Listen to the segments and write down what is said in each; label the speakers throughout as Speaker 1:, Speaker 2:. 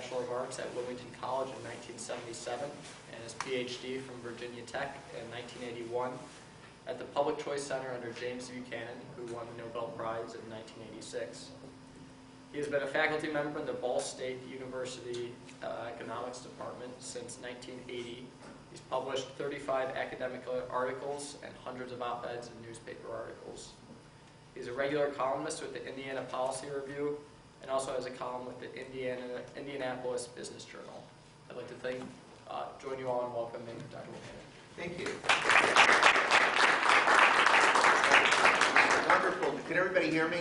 Speaker 1: Bachelor of Arts at Wilmington College in 1977 and his PhD from Virginia Tech in 1981 at the Public Choice Center under James Buchanan, who won the Nobel Prize in 1986. He has been a faculty member in the Ball State University Economics Department since 1980. He's published 35 academic articles and hundreds of op-eds and newspaper articles. He's a regular columnist with the Indiana Policy Review and also has a column with the Indianapolis Business Journal. I'd like to join you all in welcoming Dr. Bohanon.
Speaker 2: Thank you. Wonderful. Can everybody hear me?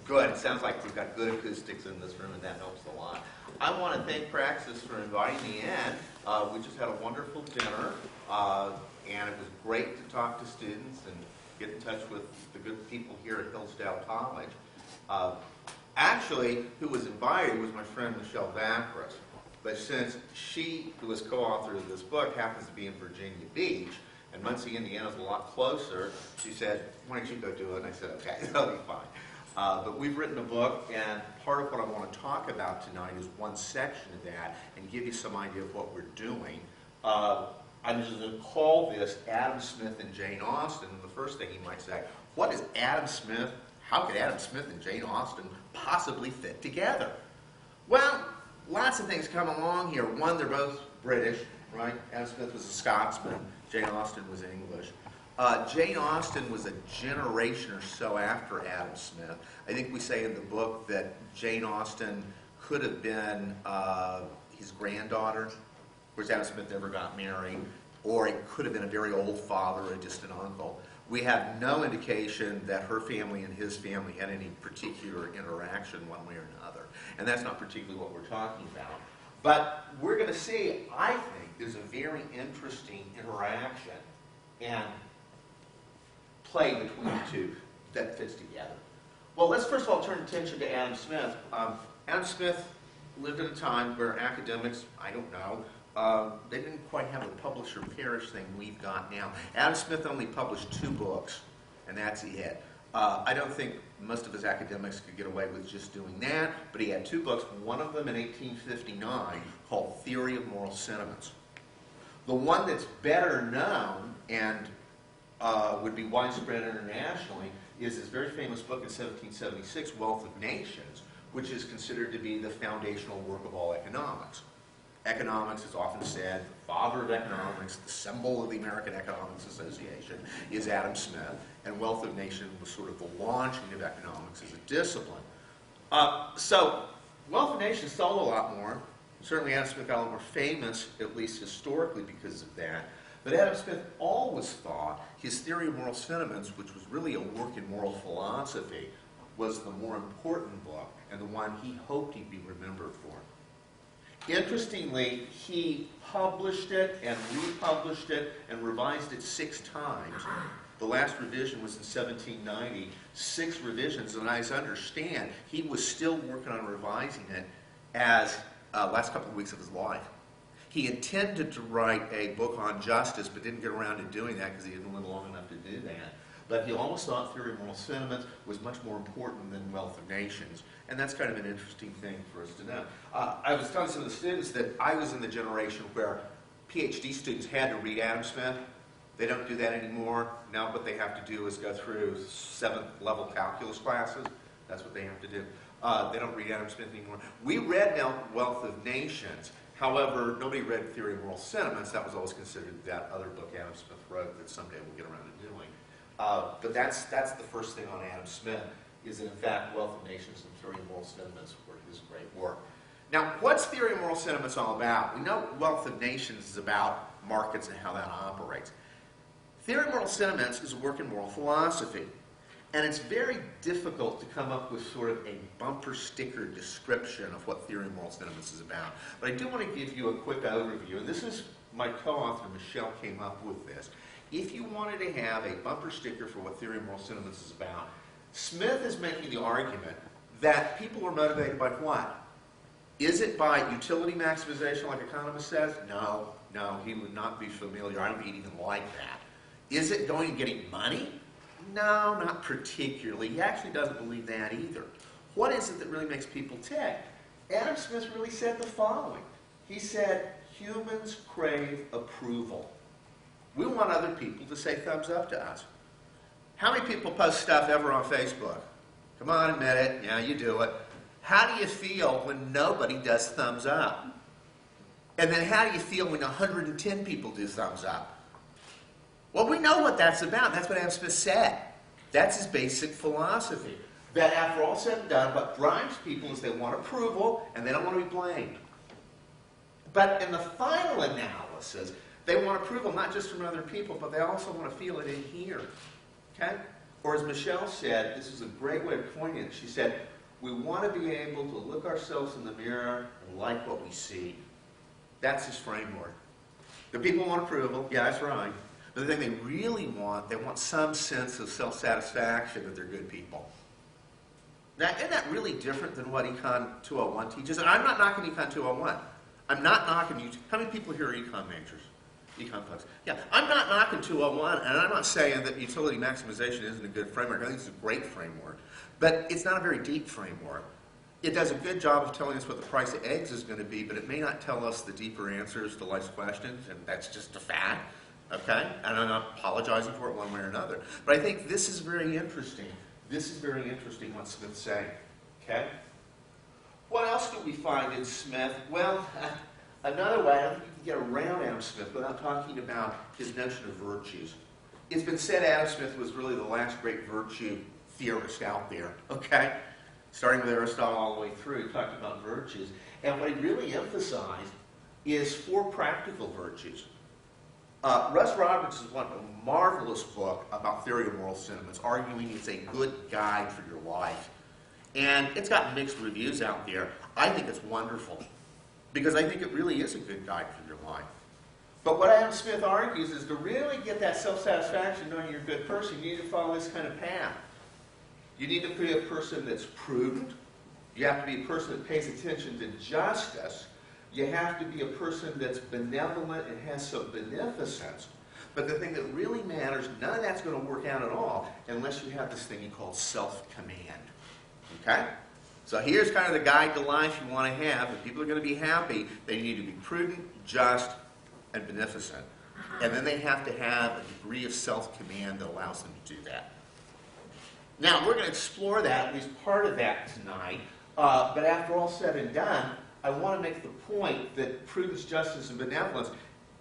Speaker 2: Good. It sounds like we've got good acoustics in this room, and that helps a lot. I want to thank Praxis for inviting me in. We just had a wonderful dinner, and it was great to talk to students and get in touch with the good people here at Hillsdale College. Actually, who was invited was my friend Michelle Vacris. But since she, who was co-author of this book, happens to be in Virginia Beach, and Muncie, Indiana is a lot closer, she said, why don't you go do it? And I said, okay, that'll be fine. But we've written a book, and part of what I want to talk about tonight is one section of that and give you some idea of what we're doing. I'm just going to call this Adam Smith and Jane Austen, and the first thing you might say, what is Adam Smith? How could Adam Smith and Jane Austen possibly fit together? Well, lots of things come along here. One, they're both British, right? Adam Smith was a Scotsman. Jane Austen was English. Jane Austen was a generation or so after Adam Smith. I think we say in the book that Jane Austen could have been his granddaughter. Of course, Adam Smith never got married. Or it could have been a very old father or a distant uncle. We have no indication that her family and his family had any particular interaction one way or another. And that's not particularly what we're talking about. But we're going to see, I think, there's a very interesting interaction and play between the two that fits together. Well, let's first of all turn attention to Adam Smith. Adam Smith lived at a time where academics, I don't know, they didn't quite have the publisher-perish thing we've got now. Adam Smith only published 2 books, and that's it. I don't think most of his academics could get away with just doing that, but he had 2 books, one of them in 1859 called Theory of Moral Sentiments. The one that's better known and would be widespread internationally is his very famous book in 1776, Wealth of Nations, which is considered to be the foundational work of all economics. Economics is often said, the father of economics, the symbol of the American Economics Association is Adam Smith, and Wealth of Nations was sort of the launching of economics as a discipline. So, Wealth of Nations sold a lot more. Certainly Adam Smith got a lot more famous, at least historically, because of that. But Adam Smith always thought his Theory of Moral Sentiments, which was really a work in moral philosophy, was the more important book and the one he hoped he'd be remembered for. Interestingly, he published it and republished it and revised it 6 times. The last revision was in 1790, 6 revisions, and as I understand, he was still working on revising it as last couple of weeks of his life. He intended to write a book on justice, but didn't get around to doing that because he didn't live long enough to do that. But he almost thought Theory of Moral Sentiments was much more important than Wealth of Nations. And that's kind of an interesting thing for us to know. I was telling some of the students that I was in the generation where PhD students had to read Adam Smith. They don't do that anymore. Now what they have to do is go through 7th level calculus classes. That's what they have to do. They don't read Adam Smith anymore. We read Wealth of Nations. However, nobody read Theory of Moral Sentiments. That was always considered that other book Adam Smith wrote that someday we'll get around to doing. But that's the first thing on Adam Smith, is that in fact Wealth of Nations and Theory of Moral Sentiments were his great work. Now, what's Theory of Moral Sentiments all about? We know Wealth of Nations is about markets and how that operates. Theory of Moral Sentiments is a work in moral philosophy, and it's very difficult to come up with sort of a bumper sticker description of what Theory of Moral Sentiments is about. But I do want to give you a quick overview, and this is my co-author Michelle came up with this. If you wanted to have a bumper sticker for what Theory of Moral Sentiments is about, Smith is making the argument that people are motivated by what? Is it by utility maximization like economist says? No, he would not be familiar. I don't even like that. Is it going to getting money? No, not particularly. He actually doesn't believe that either. What is it that really makes people tick? Adam Smith really said the following. He said, humans crave approval. We want other people to say thumbs up to us. How many people post stuff ever on Facebook? Come on, admit it. Yeah, you do it. How do you feel when nobody does thumbs up? And then how do you feel when 110 people do thumbs up? Well, we know what that's about. That's what Adam Smith said. That's his basic philosophy. That after all said and done, what drives people is they want approval and they don't want to be blamed. But in the final analysis, they want approval not just from other people, but they also want to feel it in here. Okay? Or as Michelle said, this is a great way of pointing it. She said, we want to be able to look ourselves in the mirror and like what we see. That's his framework. The people want approval. Yeah, that's right. But the thing they really want, they want some sense of self-satisfaction that they're good people. Now, isn't that really different than what Econ 201 teaches? And I'm not knocking Econ 201. I'm not knocking you. How many people here are econ majors? Econ folks. Yeah, I'm not knocking 201, and I'm not saying that utility maximization isn't a good framework. I think it's a great framework. But it's not a very deep framework. It does a good job of telling us what the price of eggs is going to be, but it may not tell us the deeper answers to life's questions, and that's just a fact. Okay? And I'm not apologizing for it one way or another. But I think this is very interesting. This is very interesting what Smith's saying. Okay? What else do we find in Smith? Well, another way, I don't think you can get around Adam Smith without talking about his notion of virtues. It's been said Adam Smith was really the last great virtue theorist out there. Okay? Starting with Aristotle all the way through, he talked about virtues. And what he really emphasized is 4 practical virtues. Russ Roberts has won a marvelous book about theory of moral sentiments, arguing it's a good guide for your life. And it's got mixed reviews out there. I think it's wonderful, because I think it really is a good guide for your life. But what Adam Smith argues is to really get that self-satisfaction knowing you're a good person, you need to follow this kind of path. You need to be a person that's prudent. You have to be a person that pays attention to justice. You have to be a person that's benevolent and has some beneficence. But the thing that really matters, none of that's going to work out at all unless you have this thing called self-command. Okay? So here's kind of the guide to life you want to have. If people are going to be happy, they need to be prudent, just, and beneficent. And then they have to have a degree of self-command that allows them to do that. Now, we're going to explore that, at least part of that tonight. But after all said and done, I want to make the point that prudence, justice, and benevolence,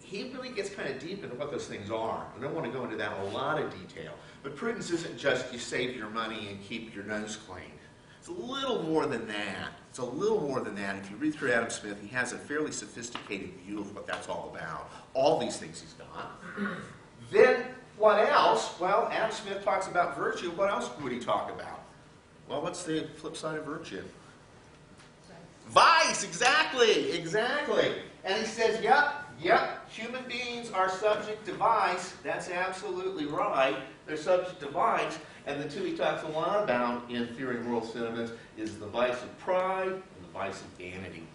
Speaker 2: he really gets kind of deep into what those things are. I don't want to go into that in a lot of detail. But prudence isn't just you save your money and keep your nose clean. It's a little more than that. It's a little more than that. If you read through Adam Smith, he has a fairly sophisticated view of what that's all about. All these things he's got. Then, what else? Well, Adam Smith talks about virtue. What else would he talk about? Well, what's the flip side of virtue? Vice, exactly. And he says, yep, human beings are subject to vice. That's absolutely right. They're subject to vice. And the two he talks a lot about in Theory of Moral Sentiments is the vice of pride and the vice of vanity.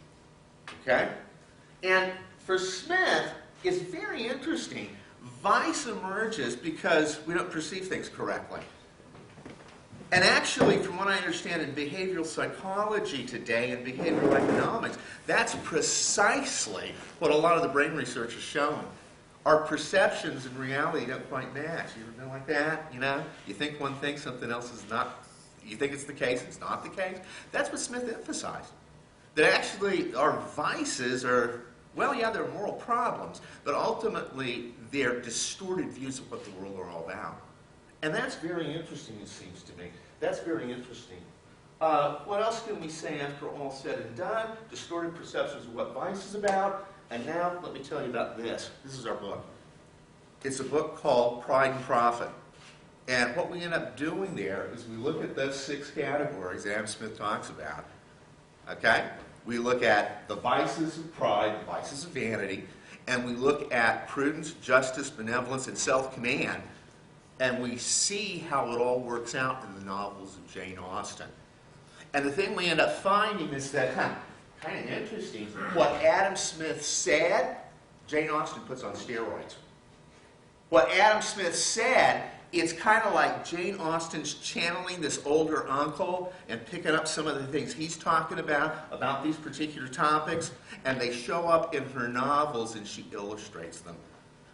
Speaker 2: Okay? And for Smith, it's very interesting. Vice emerges because we don't perceive things correctly. And actually, from what I understand in behavioral psychology today and behavioral economics, that's precisely what a lot of the brain research is showing. Our perceptions and reality don't quite match. You ever been like that? You know? You think one thing, something else is not. You think it's the case, it's not the case. That's what Smith emphasized. That actually our vices are, well, yeah, they're moral problems, but ultimately they're distorted views of what the world are all about. And that's very interesting, it seems to me. That's very interesting. What else can we say after all said and done? Distorted perceptions of what vice is about. And now, let me tell you about this. This is our book. It's a book called Pride and Profit. And what we end up doing there is we look at those 6 categories Adam Smith talks about. Okay? We look at the vices of pride, the vices of vanity, and we look at prudence, justice, benevolence, and self-command. And we see how it all works out in the novels of Jane Austen. And the thing we end up finding is that, kind of interesting, what Adam Smith said, Jane Austen puts on steroids. What Adam Smith said it's kind of like Jane Austen's channeling this older uncle and picking up some of the things he's talking about these particular topics, and they show up in her novels and she illustrates them.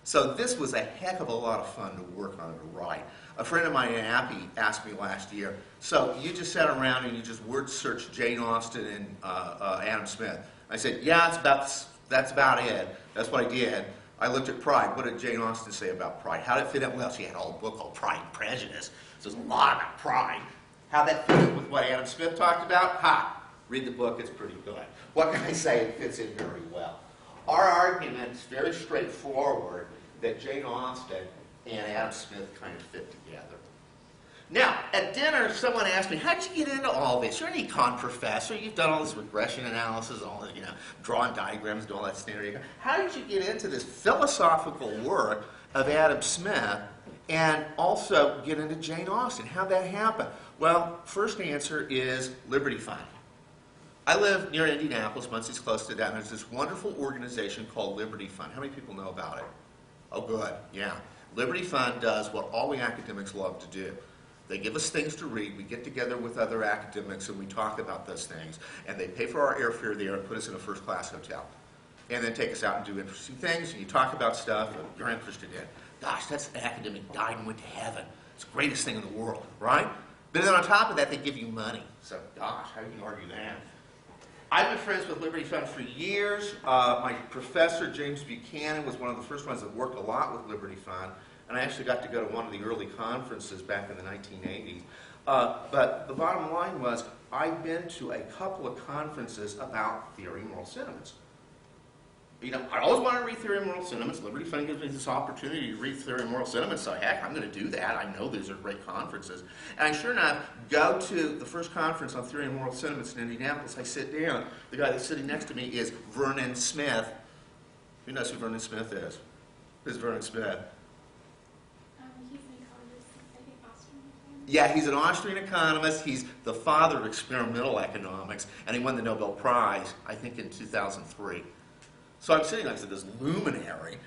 Speaker 2: So this was a heck of a lot of fun to work on and to write. A friend of mine, Appy, asked me last year, so you just sat around and you just word searched Jane Austen and Adam Smith. I said, yeah, that's about it. That's what I did. I looked at Pride. What did Jane Austen say about Pride? How did it fit in? Well, she had a whole book called Pride and Prejudice. So there's a lot about pride. How that fits in with what Adam Smith talked about? Ha! Read the book, it's pretty good. What can I say? It fits in very well. Our argument is very straightforward that Jane Austen and Adam Smith kind of fit together. Now, at dinner, someone asked me, how'd you get into all this? You're an econ professor. You've done all this regression analysis, all this, drawing diagrams, doing all that standard econ. How did you get into this philosophical work of Adam Smith and also get into Jane Austen? How'd that happen? Well, first answer is Liberty Fund. I live near Indianapolis, Muncie's close to that, and there's this wonderful organization called Liberty Fund. How many people know about it? Oh, good, yeah. Liberty Fund does what all we academics love to do. They give us things to read, we get together with other academics and we talk about those things, and they pay for our airfare there and put us in a first-class hotel. And then take us out and do interesting things, and you talk about stuff that you're interested in. Gosh, that's an academic died and went to heaven. It's the greatest thing in the world, right? But then on top of that, they give you money. So, gosh, how can you argue that? I've been friends with Liberty Fund for years. My professor, James Buchanan, was one of the first ones that worked a lot with Liberty Fund. And I actually got to go to one of the early conferences back in the 1980s. But the bottom line was, I've been to a couple of conferences about theory and moral sentiments. I always wanted to read theory and moral sentiments. Liberty Fund gives me this opportunity to read theory and moral sentiments, so heck, I'm going to do that. I know these are great conferences. And I sure enough go to the first conference on theory and moral sentiments in Indianapolis. I sit down. The guy that's sitting next to me is Vernon Smith. Who knows who Vernon Smith is? Who's Vernon Smith?
Speaker 3: He's an economist, I think Austrian.
Speaker 2: Yeah, he's an Austrian economist. He's the father of experimental economics, and he won the Nobel Prize, I think, in 2003. So I'm sitting next to this luminary,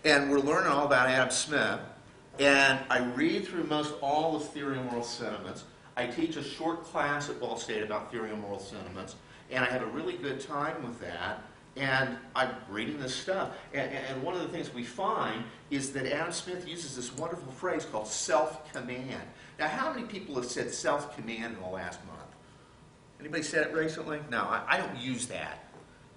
Speaker 2: and we're learning all about Adam Smith, and I read through most all of Theory and Moral Sentiments. I teach a short class at Ball State about Theory and Moral Sentiments, and I have a really good time with that, and I'm reading this stuff. And one of the things we find is that Adam Smith uses this wonderful phrase called self-command. Now, how many people have said self-command in the last month? Anybody said it recently? No, I don't use that.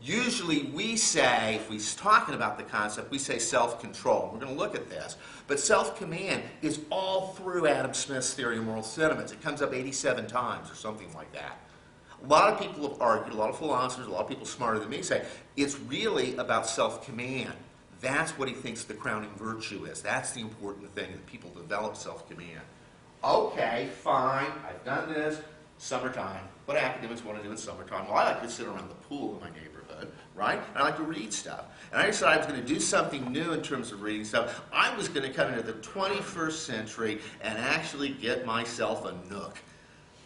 Speaker 2: Usually we say, if we're talking about the concept, we say self-control. We're going to look at this. But self-command is all through Adam Smith's Theory of Moral Sentiments. It comes up 87 times or something like that. A lot of people have argued, a lot of philosophers, a lot of people smarter than me say, it's really about self-command. That's what he thinks the crowning virtue is. That's the important thing, that people develop self-command. Okay, fine, I've done this. Summertime. What do academics want to do in summertime? Well, I like to sit around the pool in my neighborhood, right? And I like to read stuff. And I decided I was going to do something new in terms of reading stuff. I was going to come into the 21st century and actually get myself a Nook.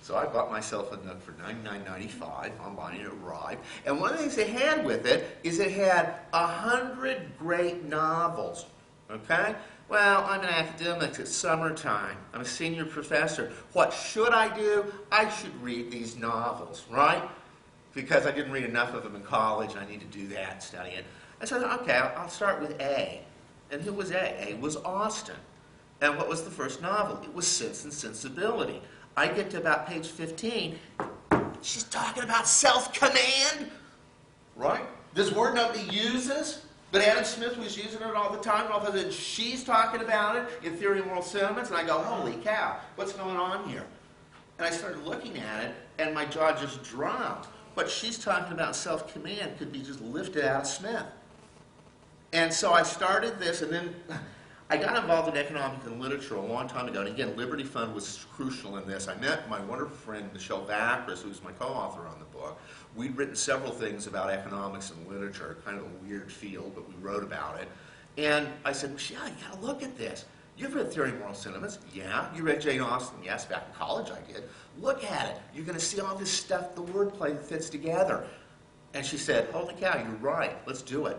Speaker 2: So I bought myself a Nook for $99.95 online, and it arrived. And one of the things they had with it is it had 100 great novels, okay? Well, I'm an academic, it's summertime, I'm a senior professor. What should I do? I should read these novels, right? Because I didn't read enough of them in college, and I need to do that, study it. And so I thought, okay, I'll start with A. And who was A? A was Austen. And what was the first novel? It was Sense and Sensibility. I get to about page 15, she's talking about self-command, right? This word nobody uses. But Adam Smith was using it all the time, and all of a sudden she's talking about it in Theory of Moral Sentiments, and I go, holy cow, what's going on here? And I started looking at it, and my jaw just dropped. What she's talking about, self-command, could be just lifted out of Smith. And so I started this, and then I got involved in economics and literature a long time ago, and again, Liberty Fund was crucial in this. I met my wonderful friend, Michelle Vacris, who's my co-author on the book. We'd written several things about economics and literature, kind of a weird field, but we wrote about it. And I said, Michelle, you gotta look at this. You've read Theory of Moral Sentiments? Yeah. You read Jane Austen? Yes, back in college I did. Look at it. You're gonna see all this stuff, the wordplay that fits together. And she said, holy cow, you're right, let's do it.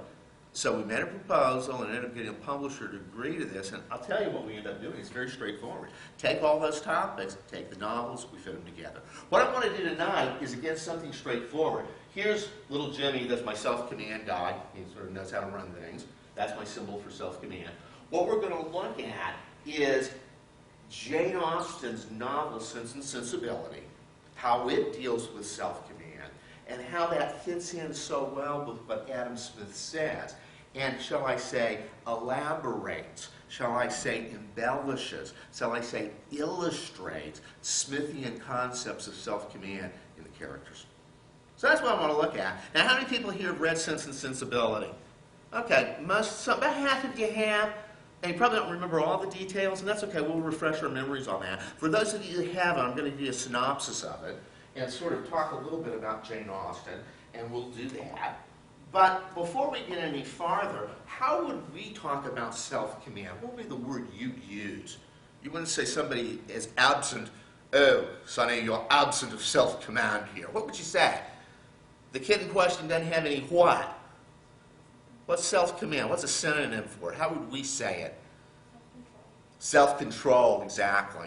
Speaker 2: So we made a proposal and ended up getting a publisher to agree to this, and I'll tell you what we ended up doing. It's very straightforward. Take all those topics, take the novels, we fit them together. What I want to do tonight is, again, something straightforward. Here's little Jimmy, that's my self-command guy. He sort of knows how to run things. That's my symbol for self-command. What we're going to look at is Jane Austen's novel, Sense and Sensibility, how it deals with self-command, and how that fits in so well with what Adam Smith says. And shall I say, elaborates, shall I say, embellishes, shall I say, illustrates Smithian concepts of self-command in the characters. So that's what I want to look at. Now, how many people here have read Sense and Sensibility? Okay, about half of you have, and you probably don't remember all the details, and that's okay, we'll refresh our memories on that. For those of you who haven't, I'm going to give you a synopsis of it, and sort of talk a little bit about Jane Austen, and we'll do that. But before we get any farther, how would we talk about self-command? What would be the word you'd use? You wouldn't say somebody is absent. Oh, Sonny, you're absent of self-command here. What would you say? The kid in question doesn't have any what? What's self-command? What's a synonym for it? How would we say it? Self-control, exactly.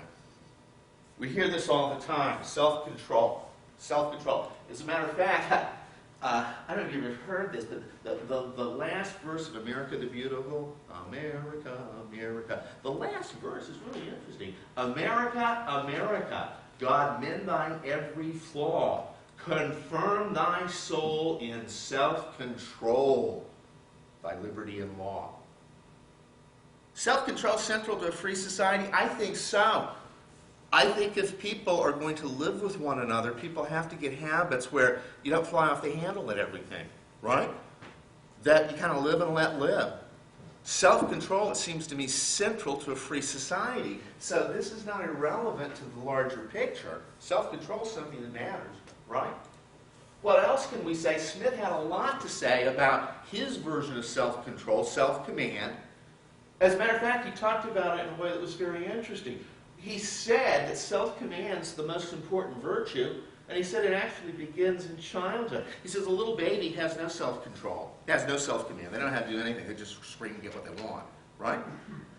Speaker 2: We hear this all the time, self-control. Self-control. As a matter of fact, I don't know if you've ever heard this, but the last verse of America the Beautiful, America, America, the last verse is really interesting. America, America, God mend thine every flaw, confirm thy soul in self-control, by liberty and law. Self-control central to a free society? I think so. I think if people are going to live with one another, people have to get habits where you don't fly off the handle at everything, right? That you kind of live and let live. Self-control, it seems to me, central to a free society. So this is not irrelevant to the larger picture. Self-control is something that matters, right? What else can we say? Smith had a lot to say about his version of self-control, self-command. As a matter of fact, he talked about it in a way that was very interesting. He said that self-command is the most important virtue, and he said it actually begins in childhood. He says a little baby has no self-control, has no self-command. They don't have to do anything. They just scream and get what they want, right?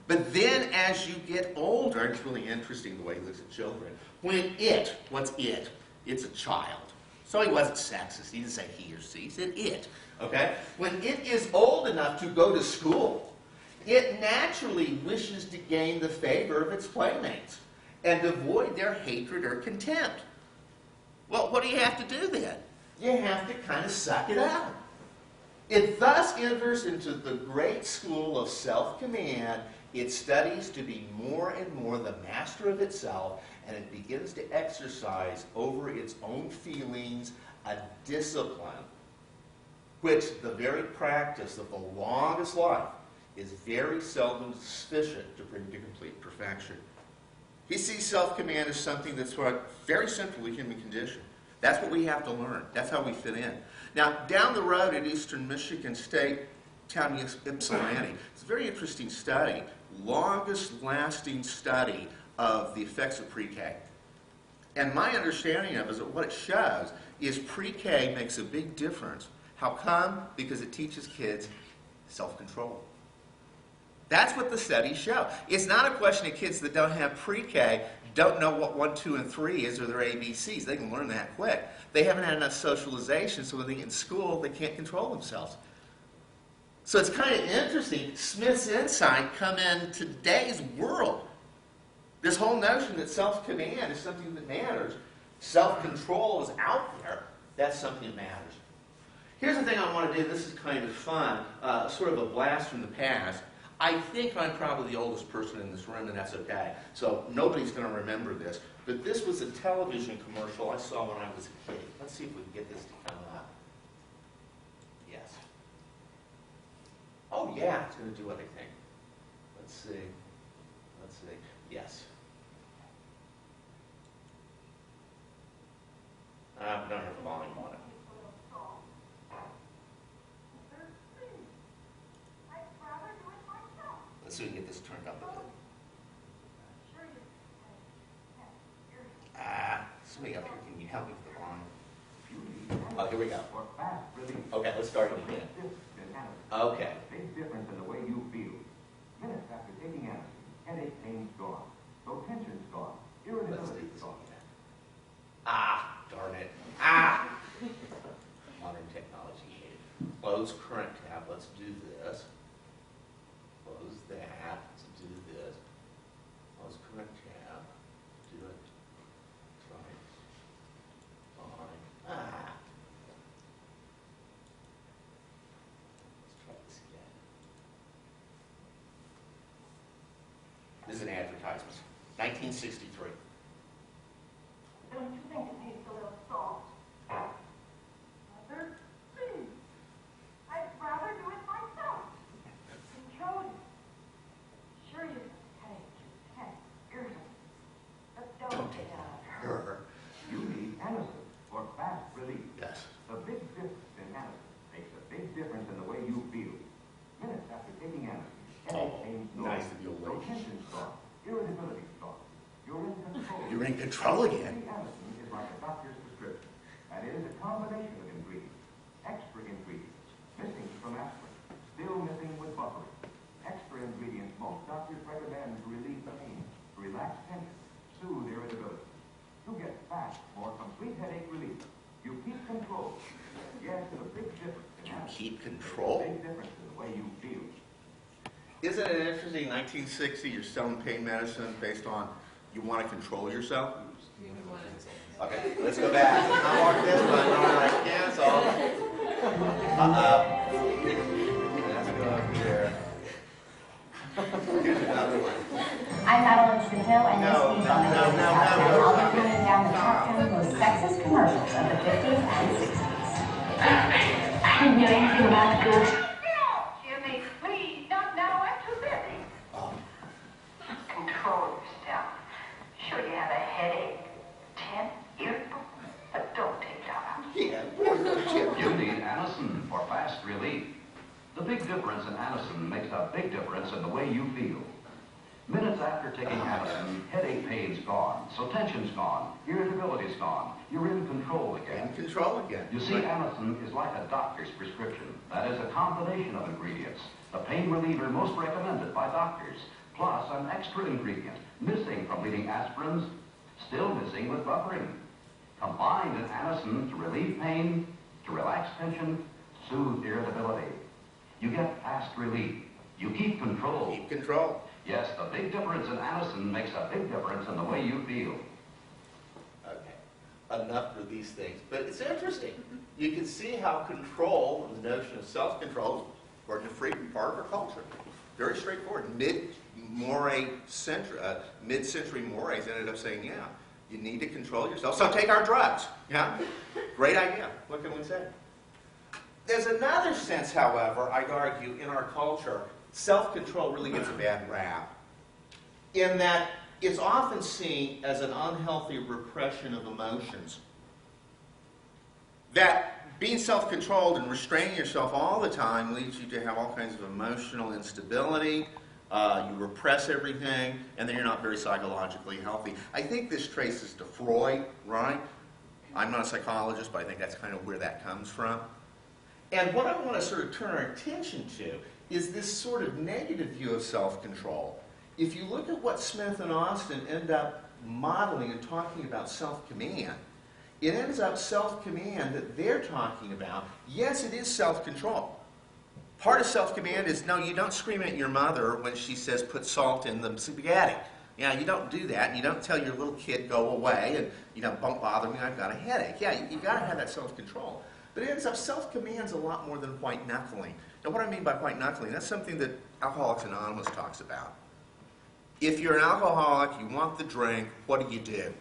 Speaker 2: But then as you get older, it's really interesting the way he looks at children. What's it? It's a child. So he wasn't sexist. He didn't say he or she. He said it, okay? When it is old enough to go to school, it naturally wishes to gain the favor of its playmates and avoid their hatred or contempt. Well, what do you have to do then? You have to kind of suck it up. It thus enters into the great school of self-command. It studies to be more and more the master of itself, and it begins to exercise over its own feelings a discipline, which the very practice of the longest life is very seldom sufficient to bring to complete perfection. He sees self-command as something that's very central to the human condition. That's what we have to learn. That's how we fit in. Now, down the road at Eastern Michigan State, town Ypsilanti, it's a very interesting study, longest lasting study of the effects of pre-K. And my understanding of it is that what it shows is pre-K makes a big difference. How come? Because it teaches kids self-control. That's what the studies show. It's not a question of kids that don't have pre-K don't know what 1, 2, and 3 is or their ABCs. They can learn that quick. They haven't had enough socialization, so when they get in school, they can't control themselves. So it's kind of interesting. Smith's insight come in today's world. This whole notion that self-command is something that matters. Self-control is out there. That's something that matters. Here's the thing I want to do. This is kind of fun. Sort of a blast from the past. I think I'm probably the oldest person in this room, and that's okay. So nobody's going to remember this. But this was a television commercial I saw when I was a kid. Let's see if we can get this to come up. Yes. Oh, yeah, it's going to do anything. Let's see. Let's see. Yes. I don't have the volume on it. Let's see if we can get this turned up a bit. Somebody up here, can you help me with the volume? Okay, here we go.
Speaker 4: For fast relief.
Speaker 2: Okay, let's start it again. Okay.
Speaker 4: Big difference in the way you feel. Minutes after taking Anacin, headache, pain's gone. So tension's gone.
Speaker 2: Let's do
Speaker 4: Irritability's
Speaker 2: this
Speaker 4: gone.
Speaker 2: again. Ah, darn it. Ah! Modern technology hated. Close current tab. Let's do this. Close that. Let's do this. Close current tab. Do it. Try. Fine. Ah! Let's try this again. This is an advertisement. 1963.
Speaker 5: Don't you think it tastes a little soft? Mother, please. I'd rather do it myself. Control it. Sure you headache, tense, irritable. But don't take it out of her.
Speaker 4: You need Anacin for fast relief.
Speaker 2: Yes.
Speaker 4: The big difference in Anacin makes a big difference in the way you feel. Minutes after taking Anacin, headache, pain's gone.
Speaker 2: Nice of you,
Speaker 4: So
Speaker 2: lady.
Speaker 4: tension's gone. Irritability's gone. You're in control.
Speaker 2: You're in control again.
Speaker 4: Anacin is like a doctor's prescription, and it is a combination of ingredients, extra ingredients, missing from aspirin, still missing with buffering. Extra ingredients most doctors recommend to relieve pain, to relax tension, soothe irritability. You get fast, more complete headache relief. You keep control. Yes, the big difference in
Speaker 2: You
Speaker 4: Anacin.
Speaker 2: keep control.
Speaker 4: Big difference in the way you feel.
Speaker 2: Isn't it interesting, 1960, you're selling pain medicine based on you want to control yourself? Okay, let's go back. I want this one. All right, cancel. Let's go up here. Here's another one.
Speaker 6: I'm Madeline Cecil, and this
Speaker 2: No,
Speaker 6: week
Speaker 2: no,
Speaker 6: on the
Speaker 2: no,
Speaker 6: Untitled
Speaker 2: no,
Speaker 6: Chapter,
Speaker 2: no,
Speaker 6: I'll
Speaker 2: no.
Speaker 6: be counting down the top 10 most sexist commercials of the 50s and 60s. You know anything about this?
Speaker 5: No, Jimmy, please, not now. I'm too busy. Control yourself. Sure you have a headache, tense, irritable, but don't take it out.
Speaker 2: Yeah, boy, Jim.
Speaker 7: You need Anacin for fast relief. The big difference in Anacin makes a big difference in the way you feel. Minutes after taking Anacin, headache pain's gone, so tension's gone, irritability's gone. You're in control again.
Speaker 2: In control again.
Speaker 7: You see, Anacin is like a doctor's prescription. That is a combination of ingredients. The pain reliever most recommended by doctors, plus an extra ingredient, missing from leading aspirins, still missing with buffering. Combined in Anacin to relieve pain, to relax tension, soothe irritability. You get fast relief. You keep control.
Speaker 2: Keep control.
Speaker 7: Yes, the big difference in Anacin makes a big difference in the way you feel.
Speaker 2: Okay, enough for these things. But it's interesting. You can see how control, the notion of self-control, is important to free part of our culture. Very straightforward. Mid-century mores ended up saying, yeah, you need to control yourself, so take our drugs. Yeah? Great idea. What can we say? There's another sense, however, I'd argue, in our culture, self-control really gets a bad rap, in that it's often seen as an unhealthy repression of emotions. That being self-controlled and restraining yourself all the time leads you to have all kinds of emotional instability. You repress everything, and then you're not very psychologically healthy. I think this traces to Freud, right? I'm not a psychologist, but I think that's kind of where that comes from. And what I want to sort of turn our attention to is this sort of negative view of self-control. If you look at what Smith and Austen end up modeling and talking about self-command, it ends up self-command that they're talking about. Yes, it is self-control. Part of self-command is, no, you don't scream at your mother when she says put salt in the spaghetti. Yeah, you don't do that, and you don't tell your little kid go away, and you don't bother me, I've got a headache. Yeah, you got to have that self-control. But it ends up self-command's a lot more than white knuckling. Now, what I mean by white knuckling, that's something that Alcoholics Anonymous talks about. If you're an alcoholic, you want the drink, what do?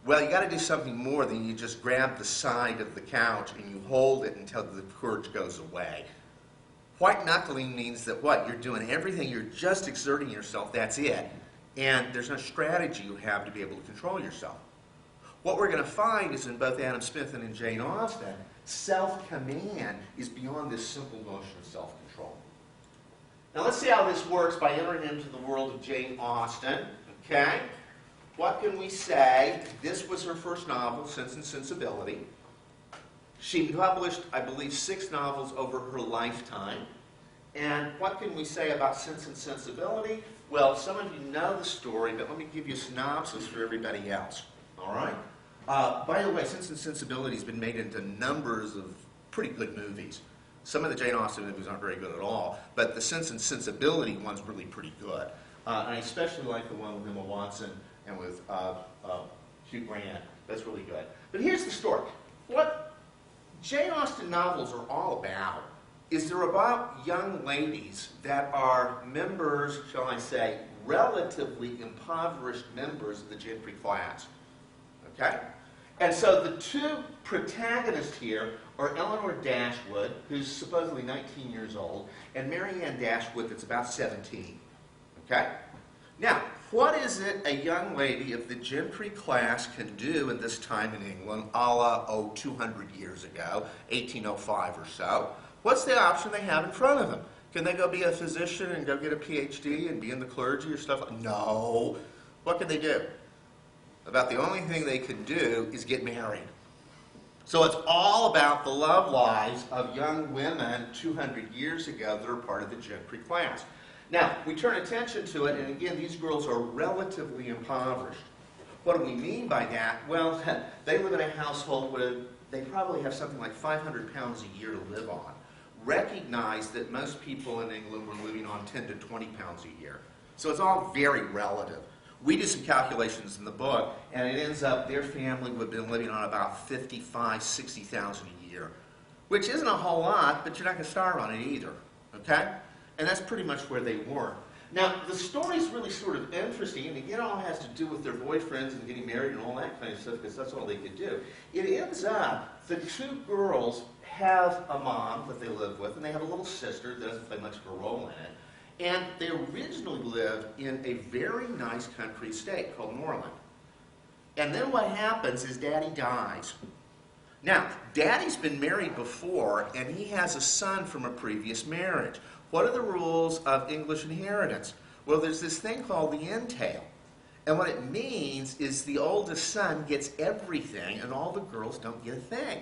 Speaker 2: Well, you got to do something more than you just grab the side of the couch and you hold it until the urge goes away. White knuckling means that what? You're doing everything, you're just exerting yourself, that's it. And there's no strategy you have to be able to control yourself. What we're going to find is in both Adam Smith and in Jane Austen, self-command is beyond this simple notion of self-control. Now let's see how this works by entering into the world of Jane Austen. Okay? What can we say? This was her first novel, Sense and Sensibility. She published, I believe, 6 novels over her lifetime. And what can we say about Sense and Sensibility? Well, some of you know the story, but let me give you a synopsis for everybody else. All right? By the way, Sense and Sensibility has been made into numbers of pretty good movies. Some of the Jane Austen movies aren't very good at all, but the Sense and Sensibility one's really pretty good. And I especially like the one with Emma Watson and with Hugh Grant. That's really good. But here's the story. What Jane Austen novels are all about is they're about young ladies that are members, shall I say, relatively impoverished members of the gentry class. Okay? And so the 2 protagonists here are Eleanor Dashwood, who's supposedly 19 years old, and Marianne Dashwood, that's about 17. Okay? Now, what is it a young lady of the gentry class can do in this time in England, a la, 200 years ago, 1805 or so? What's the option they have in front of them? Can they go be a physician and go get a PhD and be in the clergy or stuff? No. What can they do? About the only thing they can do is get married. So it's all about the love lives of young women 200 years ago that are part of the gentry class. Now, we turn attention to it, and again, these girls are relatively impoverished. What do we mean by that? Well, they live in a household where they probably have something like 500 pounds a year to live on. Recognize that most people in England were living on 10 to 20 pounds a year. So it's all very relative. We did some calculations in the book, and it ends up their family would have been living on about 55, 60,000 a year, which isn't a whole lot, but you're not going to starve on it either, okay? And that's pretty much where they were. Now, the story's really sort of interesting, and again, it all has to do with their boyfriends and getting married and all that kind of stuff, because that's all they could do. It ends up, the 2 girls have a mom that they live with, and they have a little sister that doesn't play much of a role in it. And they originally lived in a very nice country estate called Norland. And then what happens is Daddy dies. Now, Daddy's been married before, and he has a son from a previous marriage. What are the rules of English inheritance? Well, there's this thing called the entail. And what it means is the oldest son gets everything, and all the girls don't get a thing.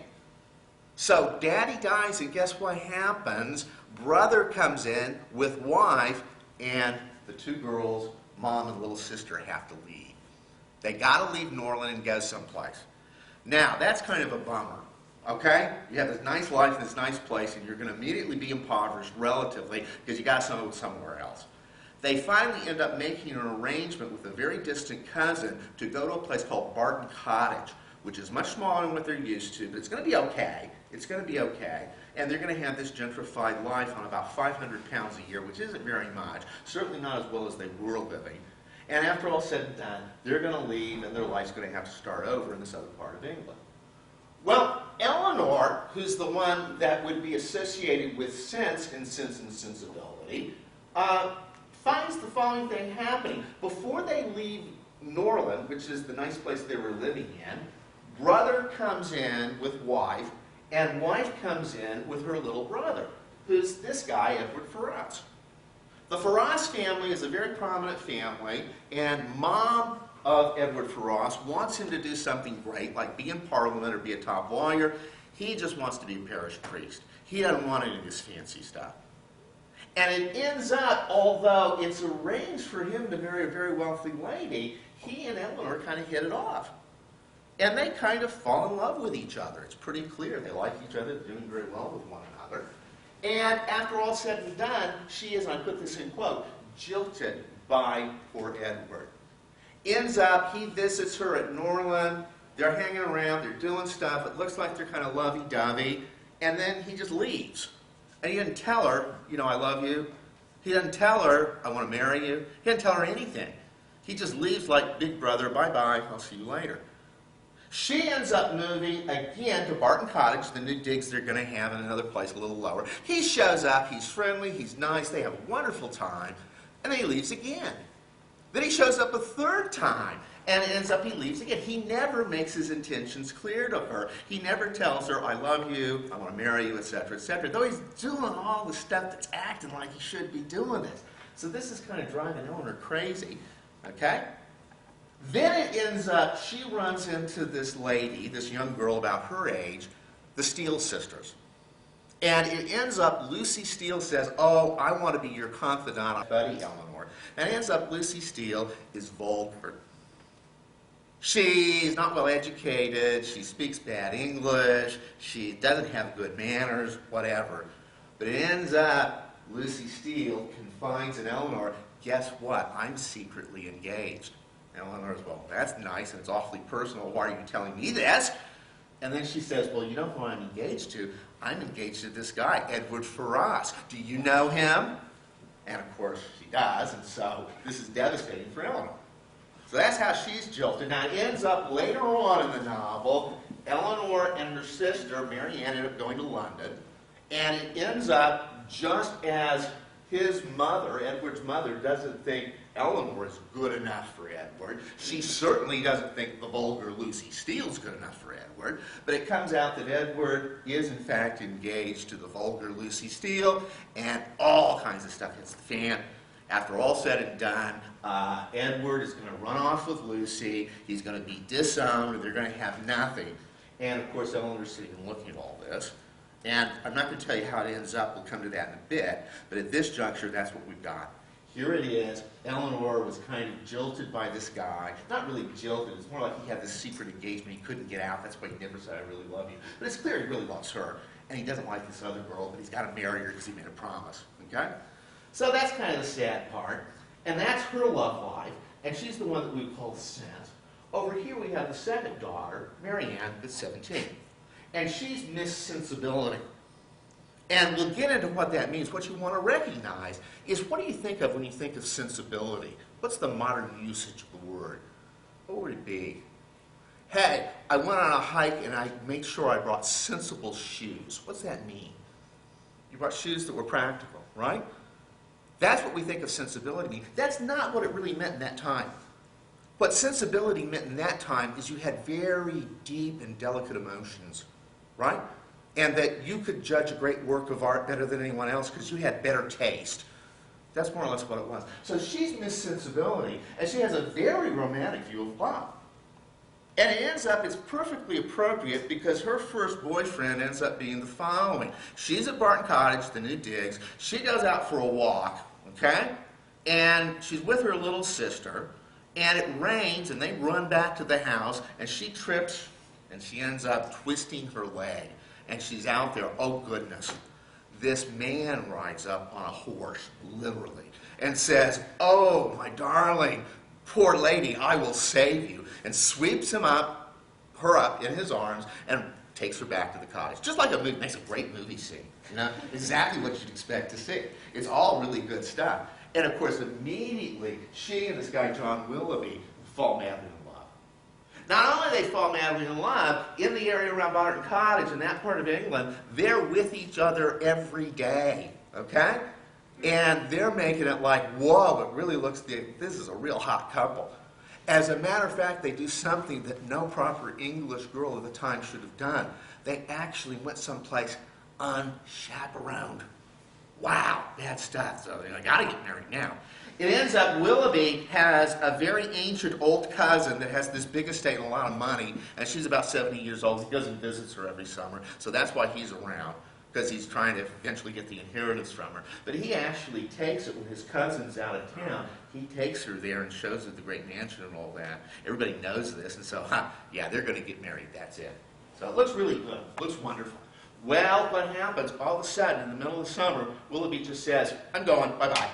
Speaker 2: So Daddy dies, and guess what happens? Brother comes in with wife, and the 2 girls, mom and little sister, have to leave. They got to leave Norland and go someplace. Now, that's kind of a bummer, okay? You have this nice life in this nice place, and you're going to immediately be impoverished relatively because you got to go somewhere else. They finally end up making an arrangement with a very distant cousin to go to a place called Barton Cottage, which is much smaller than what they're used to, but it's going to be okay. It's going to be okay. And they're going to have this gentrified life on about 500 pounds a year, which isn't very much, certainly not as well as they were living. And after all said and done, they're going to leave, and their life's going to have to start over in this other part of England. Well, Eleanor, who's the one that would be associated with Sense and Sensibility, finds the following thing happening. Before they leave Norland, which is the nice place they were living in, brother comes in with wife, and wife comes in with her little brother, who's this guy, Edward Ferrars. The Ferrars family is a very prominent family, and mom of Edward Ferrars wants him to do something great, like be in Parliament or be a top lawyer. He just wants to be a parish priest. He doesn't want any of this fancy stuff. And it ends up, although it's arranged for him to marry a very wealthy lady, he and Eleanor kind of hit it off. And they kind of fall in love with each other. It's pretty clear they like each other, they're doing very well with one another. And after all said and done, she is, and I put this in quote, jilted by poor Edward. Ends up, he visits her at Norland, they're hanging around, they're doing stuff, it looks like they're kind of lovey-dovey, and then he just leaves. And he doesn't tell her, you know, I love you. He doesn't tell her, I want to marry you. He doesn't tell her anything. He just leaves like big brother, bye-bye, I'll see you later. She ends up moving again to Barton Cottage, the new digs they're going to have in another place a little lower. He shows up, he's friendly, he's nice, they have a wonderful time, and then he leaves again. Then he shows up a 3rd time, and it ends up he leaves again. He never makes his intentions clear to her. He never tells her, I love you, I want to marry you, etc., etc., though he's doing all the stuff that's acting like he should be doing this. So this is kind of driving Eleanor crazy, okay? Then it ends up, she runs into this lady, this young girl about her age, the Steele sisters. And it ends up, Lucy Steele says, oh, I want to be your confidant, buddy, Eleanor. And it ends up Lucy Steele is vulgar. She's not well educated, she speaks bad English, she doesn't have good manners, whatever. But it ends up Lucy Steele confides in Eleanor, guess what? I'm secretly engaged. And Eleanor's, well, that's nice and it's awfully personal. Why are you telling me this? And then she says, well, you know who I'm engaged to? I'm engaged to this guy, Edward Ferraz. Do you know him? And of course she does, and so this is devastating for Eleanor. So that's how she's jilted. Now it ends up later on in the novel, Eleanor and her sister, Mary Ann, end up going to London, and it ends up just as his mother, Edward's mother, doesn't think Eleanor is good enough for Edward. She certainly doesn't think the vulgar Lucy Steele's good enough for Edward. But it comes out that Edward is in fact engaged to the vulgar Lucy Steele, and all kinds of stuff hits the fan. After all said and done, Edward is going to run off with Lucy. He's going to be disowned. They're going to have nothing. And of course, Eleanor's sitting and looking at all this. And I'm not going to tell you how it ends up. We'll come to that in a bit. But at this juncture, that's what we've got. Here it is. Eleanor was kind of jilted by this guy. Not really jilted. It's more like he had this secret engagement. He couldn't get out. That's why he never said, I really love you. But it's clear he really loves her. And he doesn't like this other girl, but he's got to marry her because he made a promise. Okay? So that's kind of the sad part. And that's her love life. And she's the one that we call Sense. Over here we have the second daughter, Mary Ann, that's 17. And she's Miss Sensibility. And we'll get into what that means. What you want to recognize is, what do you think of when you think of sensibility? What's the modern usage of the word? What would it be? Hey, I went on a hike and I made sure I brought sensible shoes. What's that mean? You brought shoes that were practical, right? That's what we think of sensibility mean. That's not what it really meant in that time. What sensibility meant in that time is you had very deep and delicate emotions, right? And that you could judge a great work of art better than anyone else because you had better taste. That's more or less what it was. So she's Miss Sensibility, and she has a very romantic view of love. And it ends up, it's perfectly appropriate because her first boyfriend ends up being the following. She's at Barton Cottage, the new digs. She goes out for a walk, okay? And she's with her little sister, and it rains, and they run back to the house, and she trips, and she ends up twisting her leg. And she's out there, oh goodness. This man rides up on a horse, literally, and says, oh, my darling, poor lady, I will save you, and sweeps her up in his arms, and takes her back to the cottage. Just like a movie, makes a great movie scene. You know, exactly what you'd expect to see. It's all really good stuff. And of course, immediately, she and this guy, John Willoughby, fall madly in love. Not only do they fall madly in love, in the area around Barton Cottage, in that part of England, they're with each other every day, okay? And they're making it like, whoa, it really looks, this is a real hot couple. As a matter of fact, they do something that no proper English girl of the time should have done. They actually went someplace unchaperoned. Wow, bad stuff. So I got to get married now. It ends up Willoughby has a very ancient old cousin that has this big estate and a lot of money, and she's about 70 years old. He goes and visits her every summer, so that's why he's around, because he's trying to eventually get the inheritance from her. But he actually takes it when his cousin's out of town. He takes her there and shows her the great mansion and all that. Everybody knows this, and so, yeah, they're going to get married. That's it. So it looks really good. It looks wonderful. Well, what happens? All of a sudden, in the middle of the summer, Willoughby just says, I'm going, bye-bye.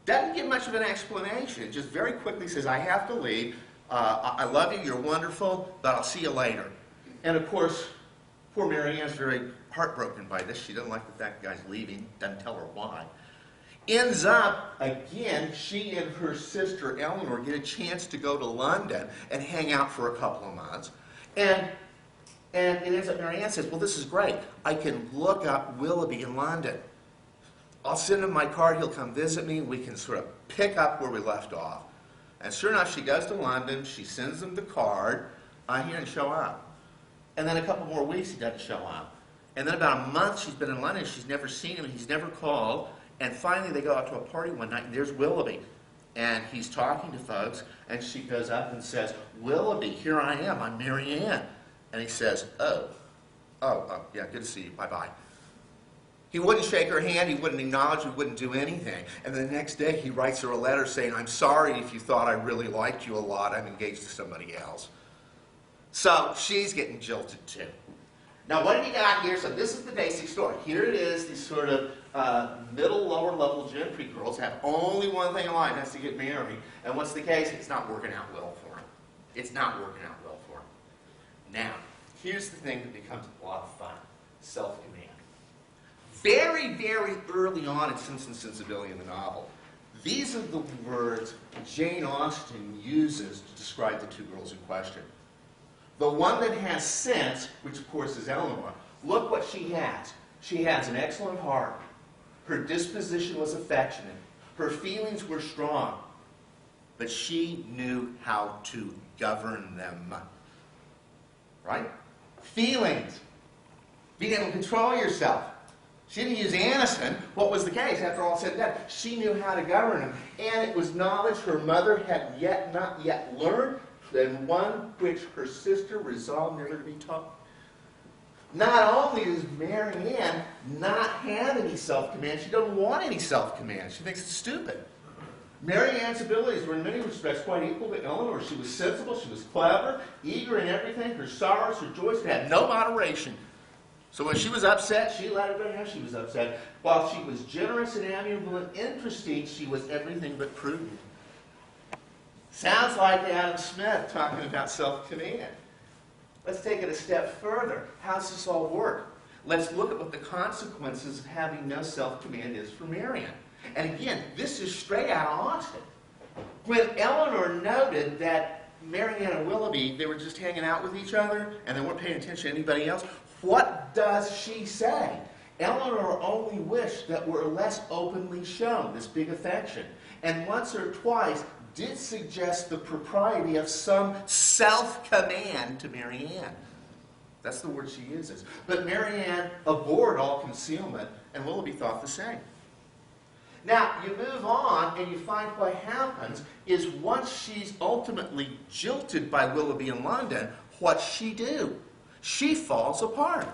Speaker 2: Doesn't give much of an explanation. It just very quickly says, I have to leave. I love you, you're wonderful, but I'll see you later. And of course, poor Mary Ann's very heartbroken by this. She doesn't like the fact the guy's leaving, doesn't tell her why. Ends up, again, she and her sister Eleanor get a chance to go to London and hang out for a couple of months. And it ends up, Mary Ann says, well, this is great. I can look up Willoughby in London. I'll send him my card, he'll come visit me, we can sort of pick up where we left off. And sure enough, she goes to London, she sends him the card, he didn't show up. And then a couple more weeks, he doesn't show up. And then about a month, she's been in London, she's never seen him, he's never called. And finally, they go out to a party one night, and there's Willoughby. And he's talking to folks, and she goes up and says, Willoughby, here I am, I'm Mary Ann. And he says, oh, Yeah, good to see you. Bye-bye. He wouldn't shake her hand, he wouldn't acknowledge, he wouldn't do anything. And the next day he writes her a letter saying, I'm sorry if you thought I really liked you a lot, I'm engaged to somebody else. So she's getting jilted too. Now what have you got here? So this is the basic story. Here it is, these sort of middle, lower level gentry girls have only one thing in life, that's to get married. And what's the case? It's not working out well for them. It's not working out well for them. Now, here's the thing that becomes a lot of fun. Self-command. Very, very early on in Sense and Sensibility in the novel, these are the words Jane Austen uses to describe the two girls in question. The one that has sense, which of course is Eleanor, look what she has. She has an excellent heart. Her disposition was affectionate. Her feelings were strong. But she knew how to govern them. Right? Feelings. Being able to control yourself. She didn't use Anison. What was the case? After all said and done, she knew how to govern them. And it was knowledge her mother had not yet learned, and one which her sister resolved never to be taught. Not only does Mary Ann not have any self-command, she doesn't want any self-command. She thinks it's stupid. Mary Ann's abilities were in many respects quite equal to Eleanor. She was sensible, she was clever, eager in everything. Her sorrows, her joys had no moderation. So when she was upset, she let everybody know she was upset. While she was generous and amiable and interesting, she was everything but prudent. Sounds like Adam Smith talking about self-command. Let's take it a step further. How does this all work? Let's look at what the consequences of having no self-command is for Marian. And again, this is straight out of Austen. When Eleanor noted that Marian and Willoughby, they were just hanging out with each other and they weren't paying attention to anybody else, what does she say? Eleanor only wished that were less openly shown, this big affection. And once or twice did suggest the propriety of some self-command to Mary Ann. That's the word she uses. But Mary Ann abhorred all concealment, and Willoughby thought the same. Now, you move on, and you find what happens is once she's ultimately jilted by Willoughby in London, what's she do? She falls apart.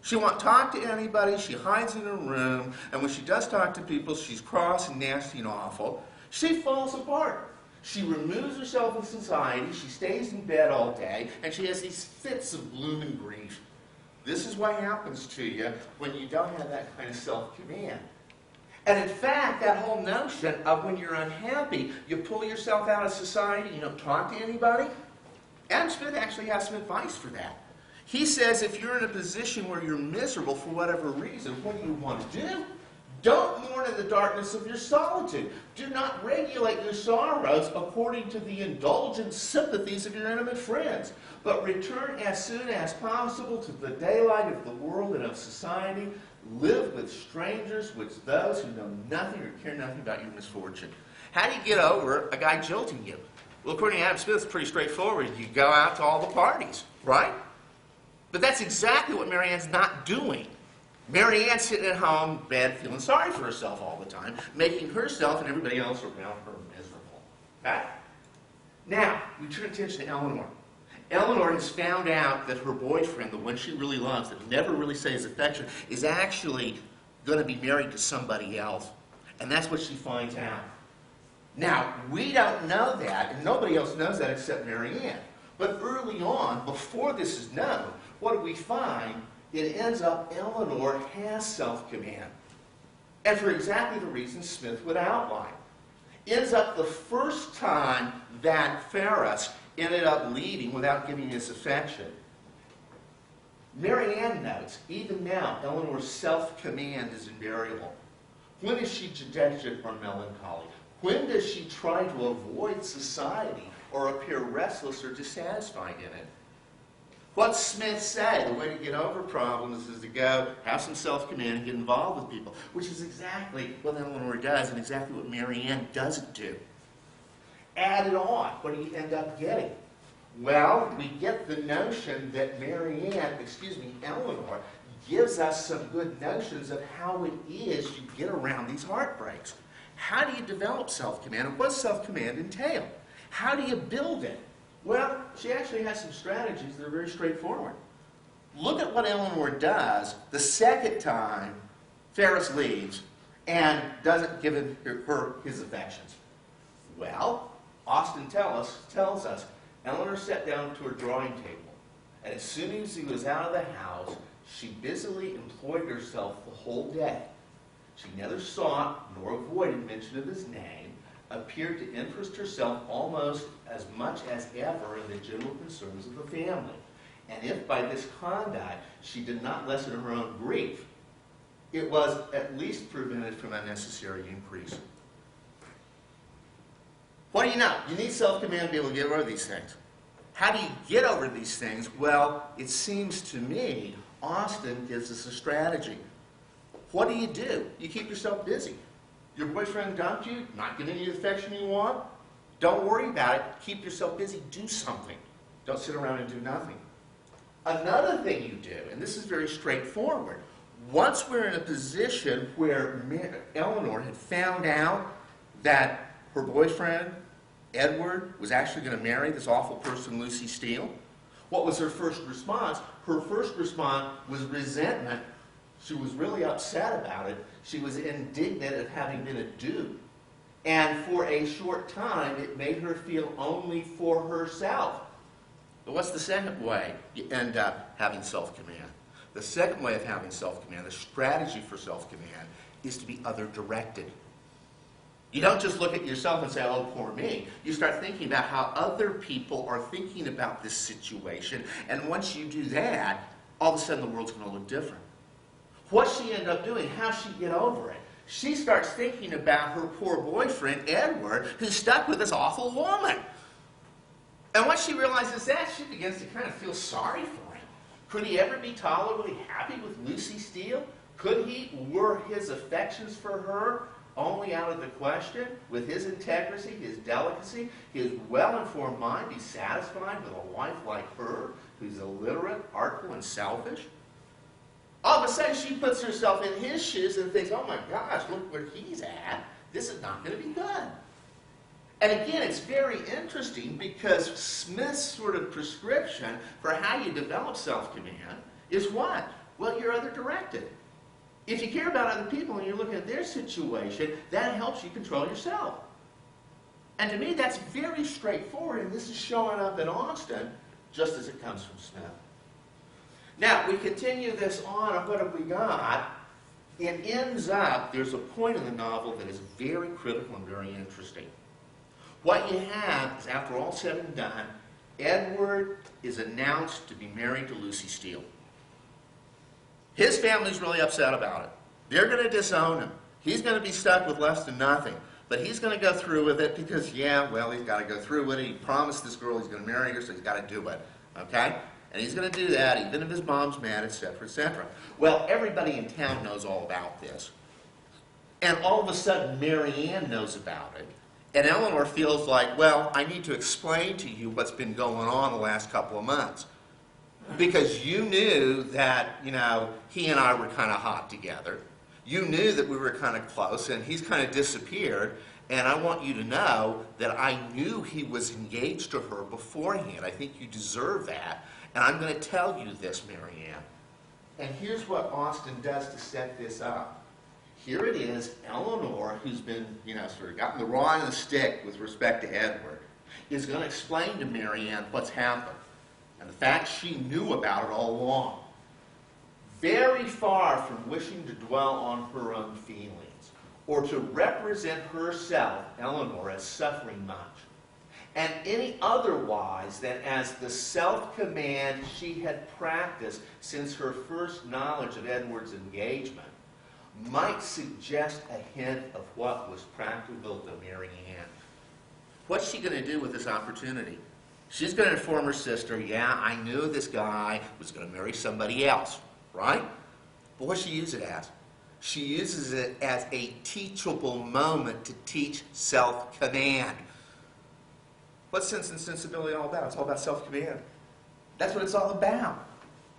Speaker 2: She won't talk to anybody, she hides in her room, and when she does talk to people, she's cross and nasty and awful. She falls apart. She removes herself from society, she stays in bed all day, and she has these fits of gloom and grief. This is what happens to you when you don't have that kind of self-command. And in fact, that whole notion of when you're unhappy, you pull yourself out of society, you don't talk to anybody. Adam Smith actually has some advice for that. He says if you're in a position where you're miserable for whatever reason, what do you want to do? Don't mourn in the darkness of your solitude. Do not regulate your sorrows according to the indulgent sympathies of your intimate friends, but return as soon as possible to the daylight of the world and of society. Live with strangers, with those who know nothing or care nothing about your misfortune. How do you get over a guy jilting you? Well, according to Adam Smith, it's pretty straightforward. You go out to all the parties, right? But that's exactly what Mary Ann's not doing. Mary Ann's sitting at home, bed, feeling sorry for herself all the time, making herself and everybody else around her miserable. Okay? Now, we turn attention to Eleanor. Eleanor has found out that her boyfriend, the one she really loves, that never really say his affection, is actually going to be married to somebody else. And that's what she finds out. Now, we don't know that, and nobody else knows that except Mary Ann. But early on, before this is known, what do we find? It ends up Eleanor has self-command. And for exactly the reasons Smith would outline. Ends up the first time that Ferris ended up leaving without giving his affection. Mary Ann notes, even now, Eleanor's self-command is invariable. When is she dejected or melancholy? When does she try to avoid society or appear restless or dissatisfied in it? What's Smith say? The way to get over problems is to go have some self-command and get involved with people, which is exactly what Eleanor does and exactly what Mary Ann doesn't do. Add it on. What do you end up getting? Well, we get the notion that Eleanor gives us some good notions of how it is you get around these heartbreaks. How do you develop self-command, and what does self-command entail? How do you build it? Well, she actually has some strategies that are very straightforward. Look at what Eleanor does the second time Ferris leaves and doesn't give her his affections. Well, Austen tells us Eleanor sat down to her drawing table, and as soon as he was out of the house, she busily employed herself the whole day. She neither sought nor avoided mention of his name, appeared to interest herself almost as much as ever in the general concerns of the family. And if by this conduct she did not lessen her own grief, it was at least prevented from unnecessary increase. What do you know? You need self-command to be able to get over these things. How do you get over these things? Well, it seems to me Austen gives us a strategy. What do? You keep yourself busy. Your boyfriend dumped you, not getting you the affection you want? Don't worry about it. Keep yourself busy. Do something. Don't sit around and do nothing. Another thing you do, and this is very straightforward, once we're in a position where Eleanor had found out that her boyfriend, Edward, was actually going to marry this awful person, Lucy Steele, what was her first response? Her first response was resentment. She was really upset about it. She was indignant at having been a dupe. And for a short time, it made her feel only for herself. But what's the second way you end up having self-command? The second way of having self-command, the strategy for self-command, is to be other-directed. You don't just look at yourself and say, oh, poor me. You start thinking about how other people are thinking about this situation. And once you do that, all of a sudden the world's going to look different. What she ended up doing, how she get over it? She starts thinking about her poor boyfriend, Edward, who's stuck with this awful woman. And once she realizes that, she begins to kind of feel sorry for him. Could he ever be tolerably happy with Lucy Steele? Could he? Were his affections for her only out of the question? With his integrity, his delicacy, his well-informed mind, be satisfied with a wife like her, who's illiterate, artful, and selfish? All of a sudden, she puts herself in his shoes and thinks, oh my gosh, look where he's at. This is not going to be good. And again, it's very interesting because Smith's sort of prescription for how you develop self-command is what? Well, you're other-directed. If you care about other people and you're looking at their situation, that helps you control yourself. And to me, that's very straightforward, and this is showing up in Austen just as it comes from Smith. Now, we continue this on, and what have we got? It ends up, there's a point in the novel that is very critical and very interesting. What you have is, after all said and done, Edward is announced to be married to Lucy Steele. His family's really upset about it. They're going to disown him. He's going to be stuck with less than nothing. But he's going to go through with it because, yeah, well, he's got to go through with it. He promised this girl he's going to marry her, so he's got to do it. Okay? And he's going to do that even if his mom's mad, etc., etc. Well, everybody in town knows all about this. And all of a sudden, Mary Ann knows about it. And Eleanor feels like, well, I need to explain to you what's been going on the last couple of months. Because you knew that, he and I were kind of hot together. You knew that we were kind of close, and he's kind of disappeared. And I want you to know that I knew he was engaged to her beforehand. I think you deserve that. And I'm going to tell you this, Mary Ann. And here's what Austen does to set this up. Here it is, Eleanor, who's been, sort of gotten the raw end of the stick with respect to Edward, is going to explain to Mary Ann what's happened. And the fact she knew about it all along. Very far from wishing to dwell on her own feelings, or to represent herself, Eleanor, as suffering much, and any otherwise than as the self-command she had practiced since her first knowledge of Edward's engagement, might suggest a hint of what was practicable to Mary Ann. What's she going to do with this opportunity? She's going to inform her sister, yeah, I knew this guy was going to marry somebody else, right? But what does she use it as? She uses it as a teachable moment to teach self-command. What's Sense and Sensibility all about? It's all about self-command. That's what it's all about.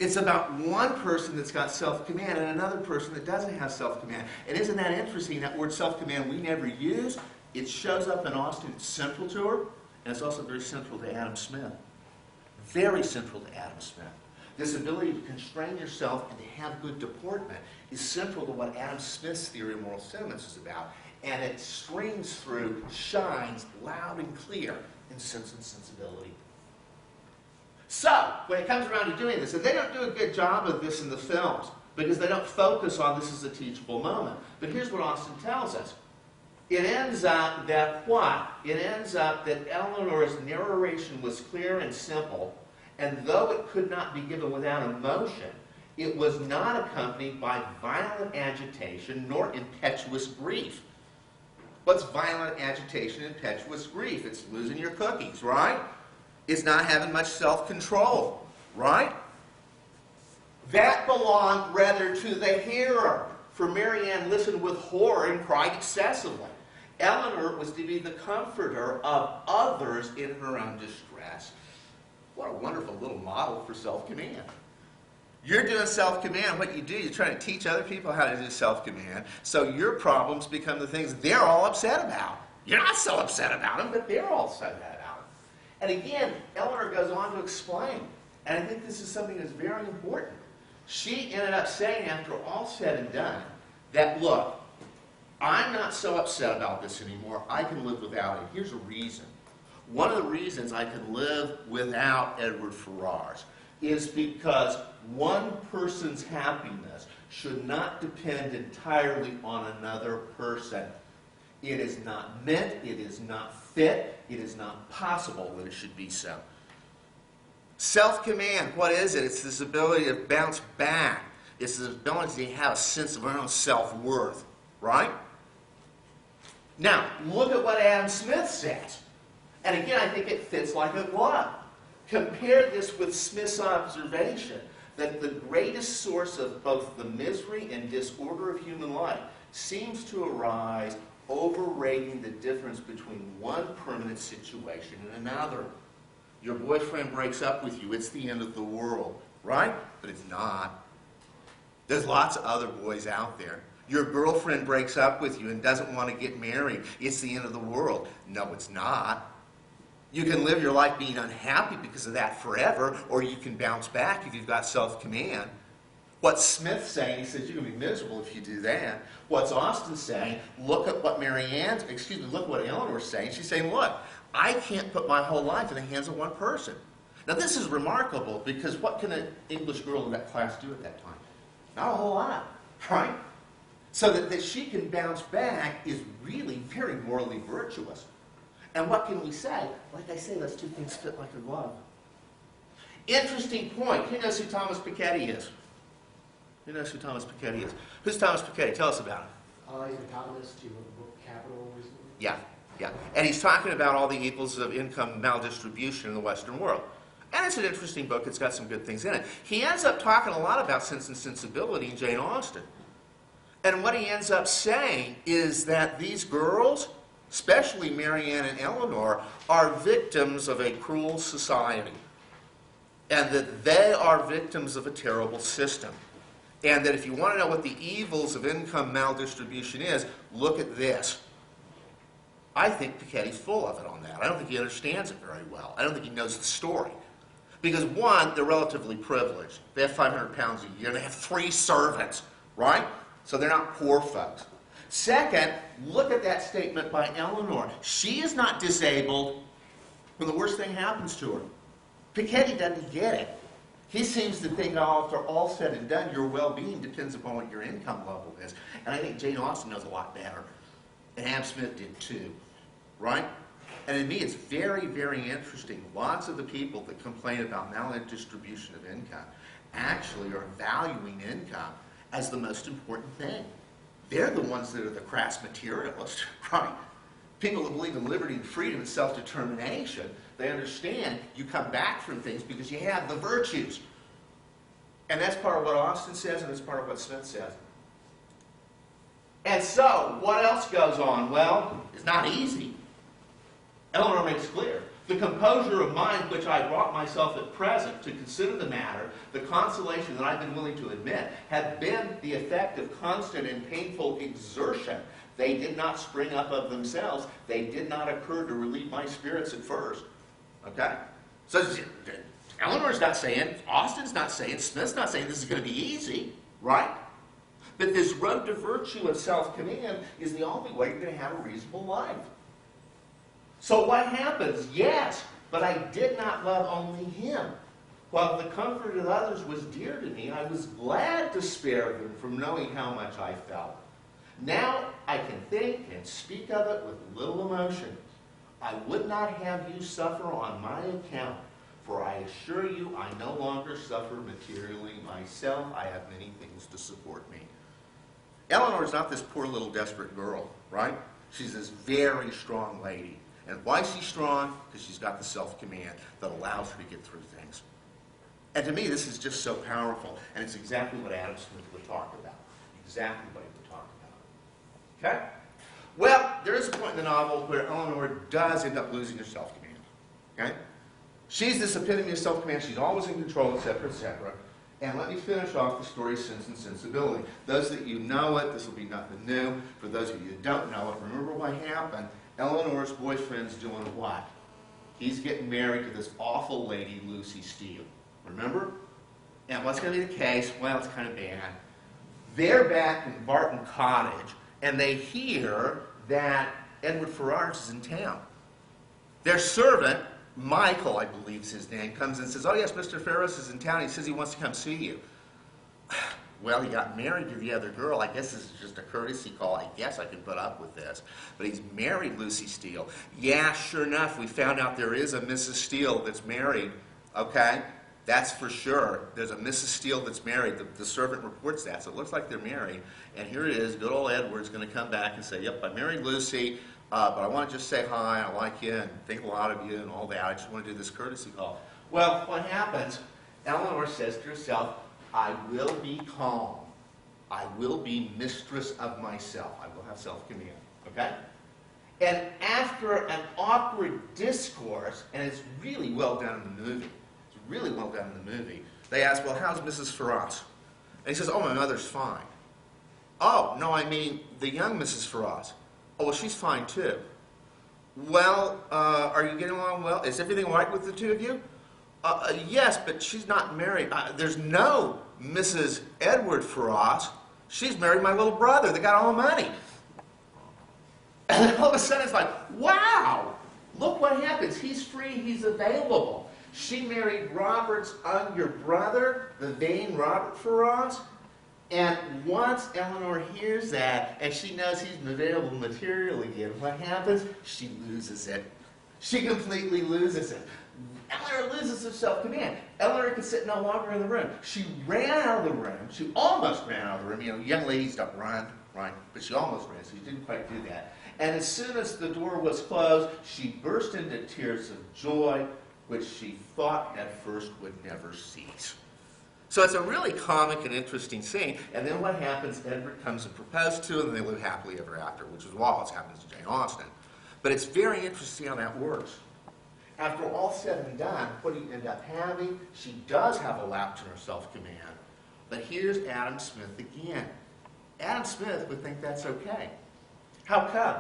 Speaker 2: It's about one person that's got self-command and another person that doesn't have self-command. And isn't that interesting, that word self-command we never use? It shows up in Austen. It's central to her, and it's also very central to Adam Smith. Very central to Adam Smith. this ability to constrain yourself and to have good deportment, is central to what Adam Smith's theory of moral sentiments is about. And it streams through, shines loud and clear in Sense and Sensibility. So, when it comes around to doing this, and they don't do a good job of this in the films, because they don't focus on this as a teachable moment. But here's what Austen tells us. It ends up that what? It ends up that Eleanor's narration was clear and simple, and though it could not be given without emotion, it was not accompanied by violent agitation nor impetuous grief. What's violent agitation and impetuous grief? It's losing your cookies, right? It's not having much self-control, right? That belonged rather to the hearer, for Marianne listened with horror and cried excessively. Eleanor was to be the comforter of others in her own distress. What a wonderful little model for self-command. You're doing self-command. What you do, you're trying to teach other people how to do self-command, so your problems become the things they're all upset about. You're not so upset about them, but they're all upset about them. And again, Eleanor goes on to explain, and I think this is something that's very important. She ended up saying, after all said and done, that, look, I'm not so upset about this anymore. I can live without it. Here's a reason. One of the reasons I can live without Edward Ferrars is because one person's happiness should not depend entirely on another person. It is not meant, it is not fit, it is not possible that it should be so. Self-command, what is it? It's this ability to bounce back. It's this ability to have a sense of our own self-worth, right? Now, look at what Adam Smith says. And again, I think it fits like a glove. Compare this with Smith's observation that the greatest source of both the misery and disorder of human life seems to arise overrating the difference between one permanent situation and another. Your boyfriend breaks up with you, it's the end of the world, right? But it's not. There's lots of other boys out there. Your girlfriend breaks up with you and doesn't want to get married, it's the end of the world. No, it's not. You can live your life being unhappy because of that forever, or you can bounce back if you've got self-command. What's Smith saying? He says you're going to be miserable if you do that. What's Austen saying? Look at what look what Eleanor's saying. She's saying, look, I can't put my whole life in the hands of one person. Now this is remarkable because what can an English girl in that class do at that time? Not a whole lot, right? So that she can bounce back is really very morally virtuous. And what can we say? Like I say, those two things fit like a glove. Interesting point. Who knows who Thomas Piketty is? Who knows who Thomas Piketty is? Who's Thomas Piketty? Tell us about him.
Speaker 8: He's an economist. He wrote the book Capital recently.
Speaker 2: Yeah. And he's talking about all the evils of income maldistribution in the Western world. And it's an interesting book. It's got some good things in it. He ends up talking a lot about Sense and Sensibility in Jane Austen. And what he ends up saying is that these girls, especially Marianne and Eleanor, are victims of a cruel society. And that they are victims of a terrible system. And that if you want to know what the evils of income maldistribution is, look at this. I think Piketty's full of it on that. I don't think he understands it very well. I don't think he knows the story. Because one, they're relatively privileged. They have 500 pounds a year. They have 3 servants, right? So they're not poor folks. Second, look at that statement by Eleanor. She is not disabled when the worst thing happens to her. Piketty doesn't get it. He seems to think after all said and done, your well-being depends upon what your income level is. And I think Jane Austen knows a lot better. And Adam Smith did too, right? And to me, it's very, very interesting. Lots of the people that complain about maldistribution of income actually are valuing income as the most important thing. They're the ones that are the crass materialists, right? People that believe in liberty and freedom and self-determination, they understand you come back from things because you have the virtues. And that's part of what Austen says, and that's part of what Smith says. And so, what else goes on? Well, it's not easy. Eleanor makes clear, the composure of mind which I brought myself at present to consider the matter, the consolation that I've been willing to admit, have been the effect of constant and painful exertion. They did not spring up of themselves. They did not occur to relieve my spirits at first. Okay? So Eleanor's not saying, Austen's not saying, Smith's not saying this is going to be easy, right? But this road to virtue and self-command is the only way you're going to have a reasonable life. So what happens? Yes, but I did not love only him. While the comfort of others was dear to me, I was glad to spare them from knowing how much I felt. Now I can think and speak of it with little emotion. I would not have you suffer on my account, for I assure you I no longer suffer materially myself. I have many things to support me. Eleanor's not this poor little desperate girl, right? She's this very strong lady. And why is she strong? Because she's got the self-command that allows her to get through things. And to me, this is just so powerful. And it's exactly what Adam Smith would talk about. Exactly what he would talk about. Okay? Well, there is a point in the novel where Eleanor does end up losing her self-command. Okay? She's this epitome of self-command. She's always in control, etc., etc. And let me finish off the story Sense and Sensibility. Those that you know it, this will be nothing new. For those of you who don't know it, remember what happened. Eleanor's boyfriend's doing what? He's getting married to this awful lady, Lucy Steele. Remember? And what's going to be the case? Well, it's kind of bad. They're back in Barton Cottage, and they hear that Edward Ferrars is in town. Their servant, Michael, I believe is his name, comes and says, oh yes, Mr. Ferris is in town. He says he wants to come see you. Well, he got married to the other girl. I guess this is just a courtesy call. I guess I can put up with this. But he's married Lucy Steele. Yeah, sure enough, we found out there is a Mrs. Steele that's married. Okay? That's for sure. There's a Mrs. Steele that's married. The servant reports that, so it looks like they're married. And here it is, good old Edward's going to come back and say, yep, I married Lucy, but I want to just say hi, I like you, and think a lot of you, and all that. I just want to do this courtesy call. Well, what happens? Eleanor says to herself, I will be calm. I will be mistress of myself. I will have self-command. Okay? And after an awkward discourse, and it's really well done in the movie, really well done in the movie. They ask, well, how's Mrs. Ferraz? And he says, oh, my mother's fine. Oh, no, I mean the young Mrs. Ferraz. Oh, well, she's fine too. Well, are you getting along well? Is everything all right with the two of you? Yes, but she's not married. There's no Mrs. Edward Ferraz. She's married my little brother. They got all the money. And then all of a sudden it's like, wow, look what happens. He's free. He's available. She married Robert's younger brother, the vain Robert Ferraz. And once Eleanor hears that, and she knows he's available materially again, what happens? She loses it. She completely loses it. Eleanor loses her self-command. Eleanor can sit no longer in the room. She ran out of the room. She almost ran out of the room. You know, young ladies don't run, right? But she almost ran, so she didn't quite do that. And as soon as the door was closed, she burst into tears of joy, which she thought at first would never cease. So it's a really comic and interesting scene. And then what happens? Edward comes and proposes to her, and they live happily ever after, which is what always happens to Jane Austen. But it's very interesting how that works. After all said and done, what do you end up having? She does have a lapse in her self-command. But here's Adam Smith again. Adam Smith would think that's okay. How come?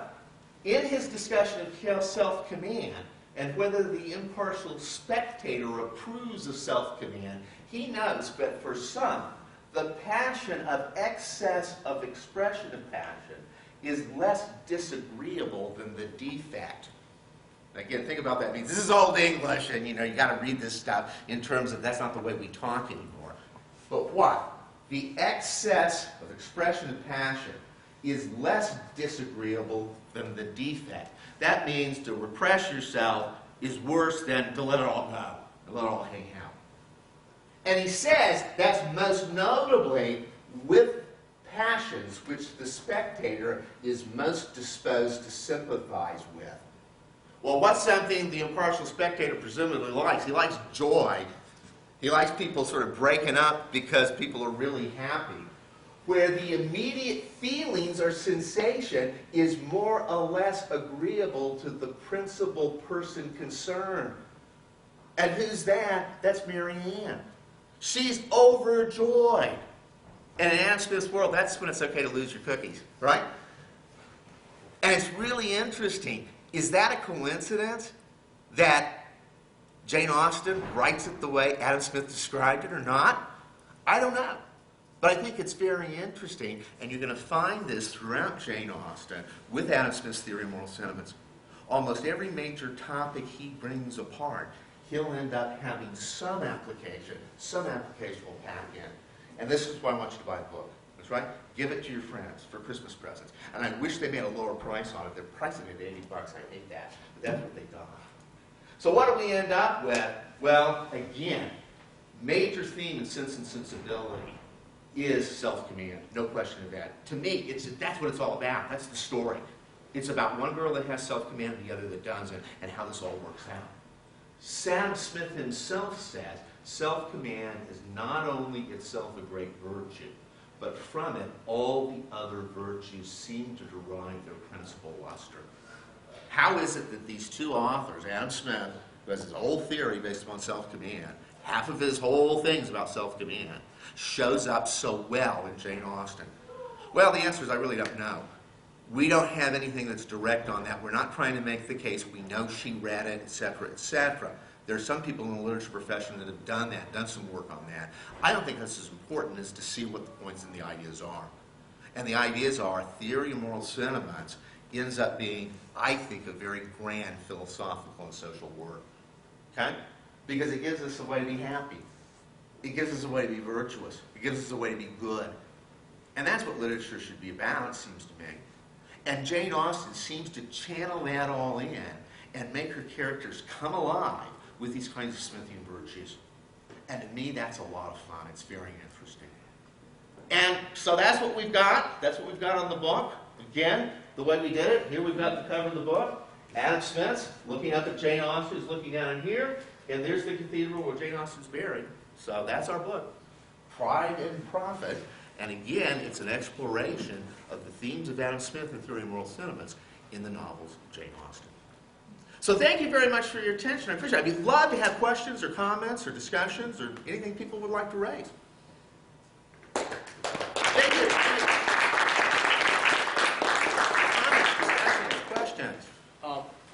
Speaker 2: In his discussion of self-command, and whether the impartial spectator approves of self-command, he notes that for some, the passion of excess of expression of passion is less disagreeable than the defect. Again, think about that. It means this is old English, and you got to read this stuff in terms of that's not the way we talk anymore. But what? The excess of expression of passion is less disagreeable than the defect. That means to repress yourself is worse than to let it all go, to let it all hang out. And he says that's most notably with passions which the spectator is most disposed to sympathize with. Well, what's something the impartial spectator presumably likes? He likes joy. He likes people sort of breaking up because people are really happy. Where the immediate feelings or sensation is more or less agreeable to the principal person concerned. And who's that? That's Mary Ann. She's overjoyed. And in Adam Smith's world, that's when it's okay to lose your cookies, right? And it's really interesting. Is that a coincidence that Jane Austen writes it the way Adam Smith described it or not? I don't know. But I think it's very interesting, and you're going to find this throughout Jane Austen with Adam Smith's theory of moral sentiments. Almost every major topic he brings apart, he'll end up having some application will pack in. And this is why I want you to buy the book. That's right. Give it to your friends for Christmas presents. And I wish they made a lower price on it. They're pricing it at $80. I hate that. But that's what they've done. So what do we end up with? Well, again, major theme in Sense and Sensibility is self-command. No question of that. To me, that's what it's all about. That's the story. It's about one girl that has self-command and the other that doesn't, and how this all works out. Adam Smith himself says self-command is not only itself a great virtue, but from it all the other virtues seem to derive their principal luster. How is it that these two authors, Adam Smith, who has his whole theory based upon self-command, half of his whole thing's about self-command, shows up so well in Jane Austen? Well, the answer is I really don't know. We don't have anything that's direct on that. We're not trying to make the case. We know she read it, etc., etc. There are some people in the literature profession that have done that, done some work on that. I don't think that's as important as to see what the points and the ideas are. And the ideas are theory of moral sentiments ends up being, I think, a very grand philosophical and social work. Okay? Because it gives us a way to be happy. It gives us a way to be virtuous. It gives us a way to be good. And that's what literature should be about, it seems to me. And Jane Austen seems to channel that all in and make her characters come alive with these kinds of Smithian virtues. And to me, that's a lot of fun. It's very interesting. And so that's what we've got. That's what we've got on the book. Again, the way we did it, here we've got the cover of the book. Adam Smith's looking up at Jane Austen, is looking down in here, and there's the cathedral where Jane Austen's buried. So that's our book, Pride and Profit. And again, it's an exploration of the themes of Adam Smith and theory of moral sentiments in the novels of Jane Austen. So thank you very much for your attention. I appreciate it. I'd love to have questions or comments or discussions or anything people would like to raise. Thank you. Comments, discussions, questions?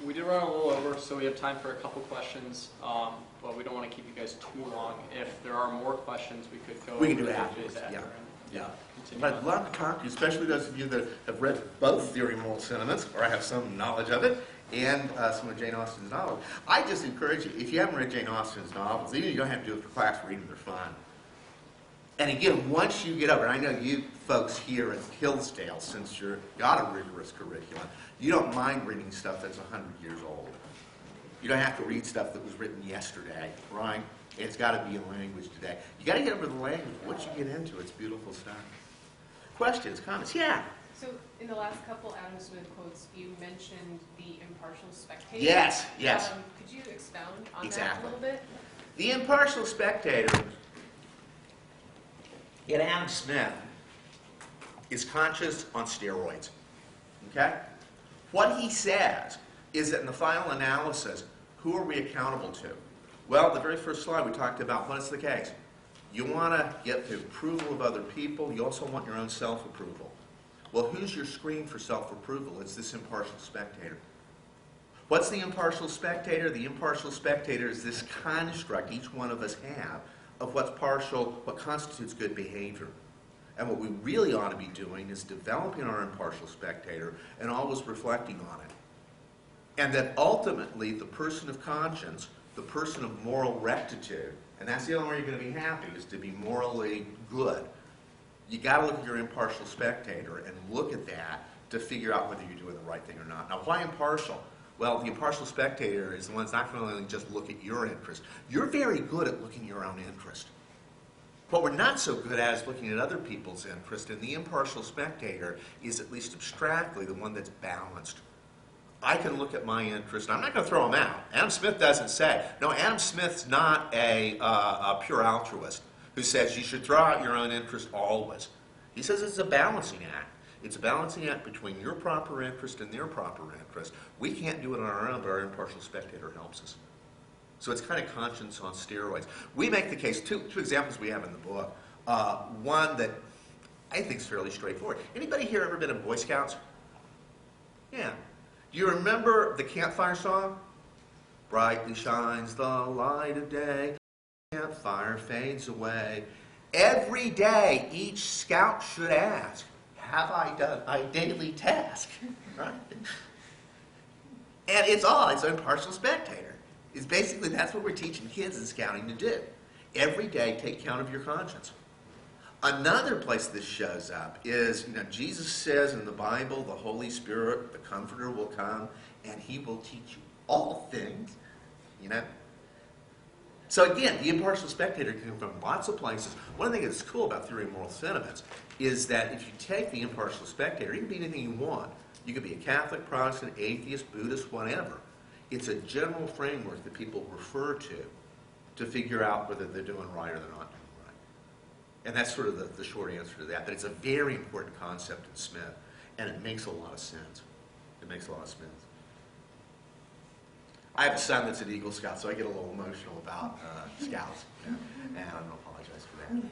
Speaker 1: We did run a little over, so we have time for a couple questions, but we don't want to keep you guys too long. If there are more questions, we could go.
Speaker 2: We can do
Speaker 1: over
Speaker 2: it
Speaker 1: the
Speaker 2: afterwards,
Speaker 1: days after
Speaker 2: yeah.
Speaker 1: and,
Speaker 2: Yeah.
Speaker 1: continue
Speaker 2: But
Speaker 1: on.
Speaker 2: I'd love to talk to you, especially those of you that have read both theory of moral sentiments, or have some knowledge of it, and some of Jane Austen's novels. I just encourage you, if you haven't read Jane Austen's novels, even if you don't have to do it for class reading, they're fun. And again, once you get over, and I know you folks here at Hillsdale, since you've got a rigorous curriculum, you don't mind reading stuff that's 100 years old. You don't have to read stuff that was written yesterday, right? It's got to be in language today. You got to get over the language. Once you get into it, it's beautiful stuff. Questions, comments? Yeah.
Speaker 9: So in the last couple Adam Smith quotes, you mentioned the impartial spectator.
Speaker 2: Yes, yes.
Speaker 9: Could you expound on that
Speaker 2: Exactly.
Speaker 9: a little bit?
Speaker 2: The impartial spectator in Adam Smith is conscious on steroids. Okay? What he says is that in the final analysis, who are we accountable to? Well, the very first slide we talked about, what is the case? You want to get the approval of other people. You also want your own self-approval. Well, who's your screen for self-approval? It's this impartial spectator. What's the impartial spectator? The impartial spectator is this construct each one of us have of what's partial, what constitutes good behavior. And what we really ought to be doing is developing our impartial spectator and always reflecting on it. And that ultimately the person of conscience, the person of moral rectitude, and that's the only way you're going to be happy, is to be morally good. You got to look at your impartial spectator and look at that to figure out whether you're doing the right thing or not. Now, why impartial? Well, the impartial spectator is the one that's not going to just look at your interest. You're very good at looking at your own interest. What we're not so good at is looking at other people's interest, and the impartial spectator is at least abstractly the one that's balanced. I can look at my interest, and I'm not going to throw him out. Adam Smith doesn't say. No, Adam Smith's not a pure altruist who says you should throw out your own interest always. He says it's a balancing act. It's a balancing act between your proper interest and their proper interest. We can't do it on our own, but our impartial spectator helps us. So it's kind of conscience on steroids. We make the case, two examples we have in the book. One that I think is fairly straightforward. Anybody here ever been in Boy Scouts? Yeah. Do you remember the campfire song? Brightly shines the light of day, campfire fades away. Every day each scout should ask, have I done my daily task? Right? And it's impartial spectator. It's basically, that's what we're teaching kids in scouting to do. Every day take count of your conscience. Another place this shows up is, Jesus says in the Bible, the Holy Spirit, the Comforter will come, and he will teach you all things, So again, the impartial spectator can come from lots of places. One of the things that's cool about theory of moral sentiments is that if you take the impartial spectator, you can be anything you want. You could be a Catholic, Protestant, atheist, Buddhist, whatever. It's a general framework that people refer to figure out whether they're doing right or they're not doing right. And that's sort of the short answer to that. But it's a very important concept in Smith, and it makes a lot of sense. It makes a lot of sense. I have a son that's an Eagle Scout, so I get a little emotional about Scouts, and I don't apologize for that.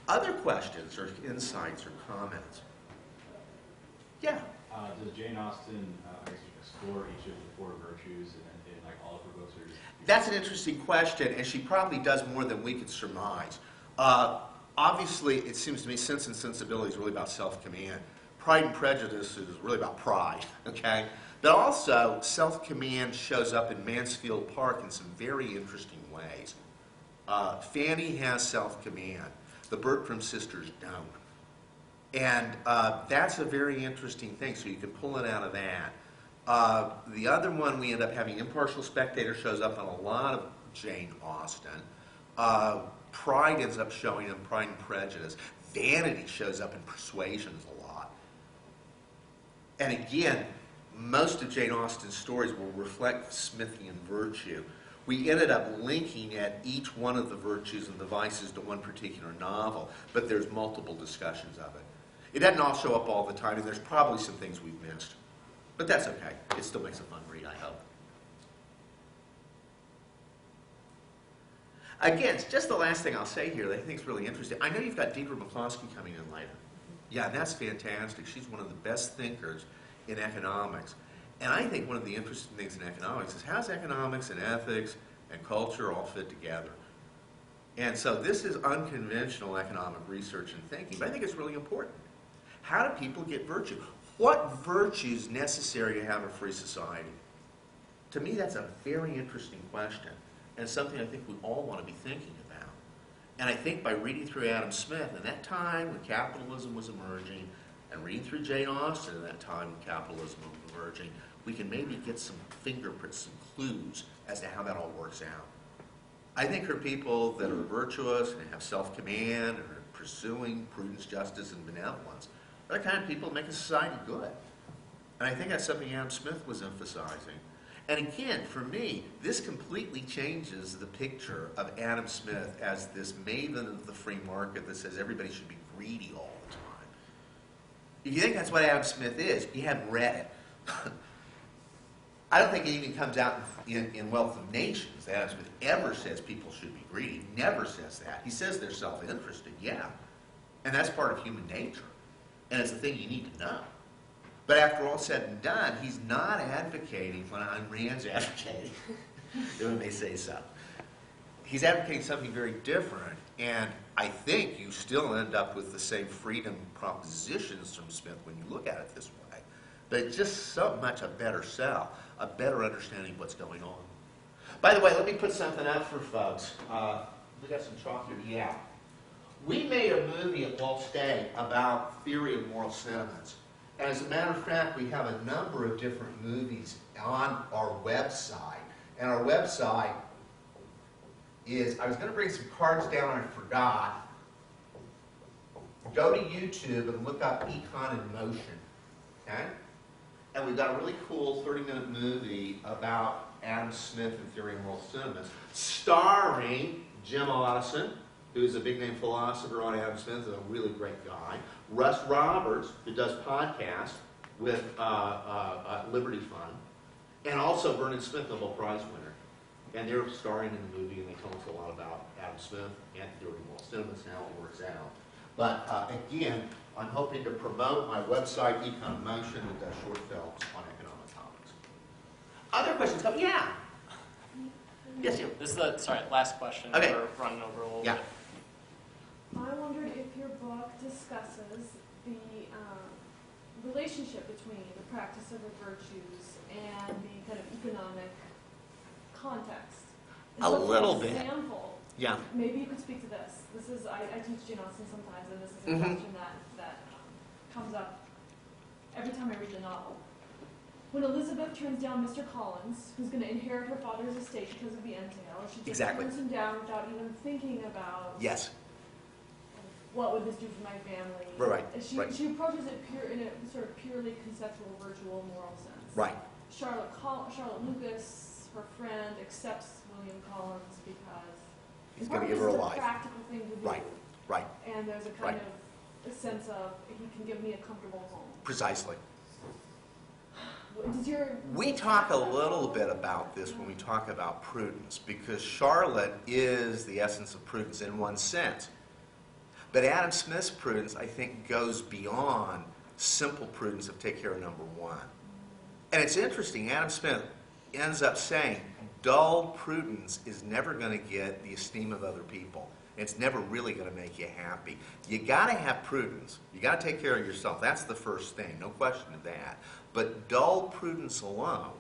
Speaker 2: Other questions or insights or comments? Yeah.
Speaker 10: Does Jane Austen explore each of the four virtues in like all of her books? Or
Speaker 2: That's an interesting question, and she probably does more than we could surmise. Obviously, it seems to me Sense and Sensibility is really about self-command. Pride and Prejudice is really about pride, okay? But also, self-command shows up in Mansfield Park in some very interesting ways. Fanny has self-command. The Bertram sisters don't. And that's a very interesting thing, so you can pull it out of that. The other one, we end up having impartial spectator shows up on a lot of Jane Austen. Pride ends up showing in Pride and Prejudice. Vanity shows up in Persuasions a lot. And again, most of Jane Austen's stories will reflect Smithian virtue. We ended up linking at each one of the virtues and the vices to one particular novel, but there's multiple discussions of it. It doesn't all show up all the time, and there's probably some things we've missed. But that's okay. It still makes a fun read, I hope. Again, it's just the last thing I'll say here that I think is really interesting. I know you've got Deidre McCloskey coming in later. Yeah, and that's fantastic. She's one of the best thinkers in economics. And I think one of the interesting things in economics is how does economics and ethics and culture all fit together? And so this is unconventional economic research and thinking, but I think it's really important. How do people get virtue? What virtue is necessary to have a free society? To me, that's a very interesting question, and something I think we all want to be thinking about. And I think by reading through Adam Smith, in that time when capitalism was emerging, and reading through Jane Austen in that time when capitalism was emerging, we can maybe get some fingerprints, some clues as to how that all works out. I think her people that are virtuous and have self-command and are pursuing prudence, justice, and benevolence are the kind of people that make a society good. And I think that's something Adam Smith was emphasizing. And again, for me, this completely changes the picture of Adam Smith as this maven of the free market that says everybody should be greedy all the time. If you think that's what Adam Smith is, you haven't read it. I don't think it even comes out in Wealth of Nations that Adam Smith ever says people should be greedy. He never says that. He says they're self-interested, yeah. And that's part of human nature. And it's a thing you need to know. But after all said and done, he's not advocating what Ayn Rand's advocating, if I may say so. He's advocating something very different, and I think you still end up with the same freedom propositions from Smith when you look at it this way. But it's just so much a better sell, a better understanding of what's going on. By the way, let me put something up for folks. We got some chalk here. Yeah. We made a movie at Wall State about theory of moral sentiments. And as a matter of fact, we have a number of different movies on our website. And our website is, I was going to bring some cards down and I forgot. Go to YouTube and look up Econ in Motion. Okay? And we've got a really cool 30-minute movie about Adam Smith and theory of moral sentiments, starring Jim Austen, who's a big-name philosopher on Adam Smith, a really great guy. Russ Roberts, who does podcasts with Liberty Fund. And also Vernon Smith, Nobel Prize winner. And they're starring in the movie, and they tell us a lot about Adam Smith and theory of moral sentiments and how it works out. But again, I'm hoping to promote my website, Econ in Motion, that does short films on economic topics. Other questions come? Yeah. Yes, you.
Speaker 1: This is the, sorry, last question.
Speaker 2: Okay.
Speaker 1: We're running over a little
Speaker 2: Yeah.
Speaker 1: bit.
Speaker 3: I wondered if your book discusses the relationship between the practice of the virtues and the kind of economic context. And
Speaker 2: A
Speaker 3: so, for
Speaker 2: little bit.
Speaker 3: example,
Speaker 2: Yeah.
Speaker 3: maybe you could speak to this. This is, I teach Jane Austen sometimes, and this is a
Speaker 2: Mhm.
Speaker 3: question that comes up every time I read the novel. When Elizabeth turns down Mr. Collins, who's going to inherit her father's estate because of the entail, she just
Speaker 2: Exactly.
Speaker 3: turns him down without even thinking about
Speaker 2: Yes.
Speaker 3: what would this do for my family.
Speaker 2: Right,
Speaker 3: She,
Speaker 2: right.
Speaker 3: she approaches it in a sort of purely conceptual, virtual, moral sense.
Speaker 2: Right.
Speaker 3: Charlotte Lucas, her friend, accepts William Collins because
Speaker 2: He's
Speaker 3: in part
Speaker 2: going to give her a
Speaker 3: because
Speaker 2: life.
Speaker 3: it's a practical thing to do.
Speaker 2: Right. Right.
Speaker 3: And there's a kind of a sense of he can give me a comfortable home.
Speaker 2: Precisely.
Speaker 3: Does your
Speaker 2: We talk a little bit about this when we talk about prudence, because Charlotte is the essence of prudence in one sense. But Adam Smith's prudence, I think, goes beyond simple prudence of take care of number one. And it's interesting, Adam Smith ends up saying, dull prudence is never going to get the esteem of other people. It's never really going to make you happy. You got to have prudence. You got to take care of yourself. That's the first thing, no question of that. But dull prudence alone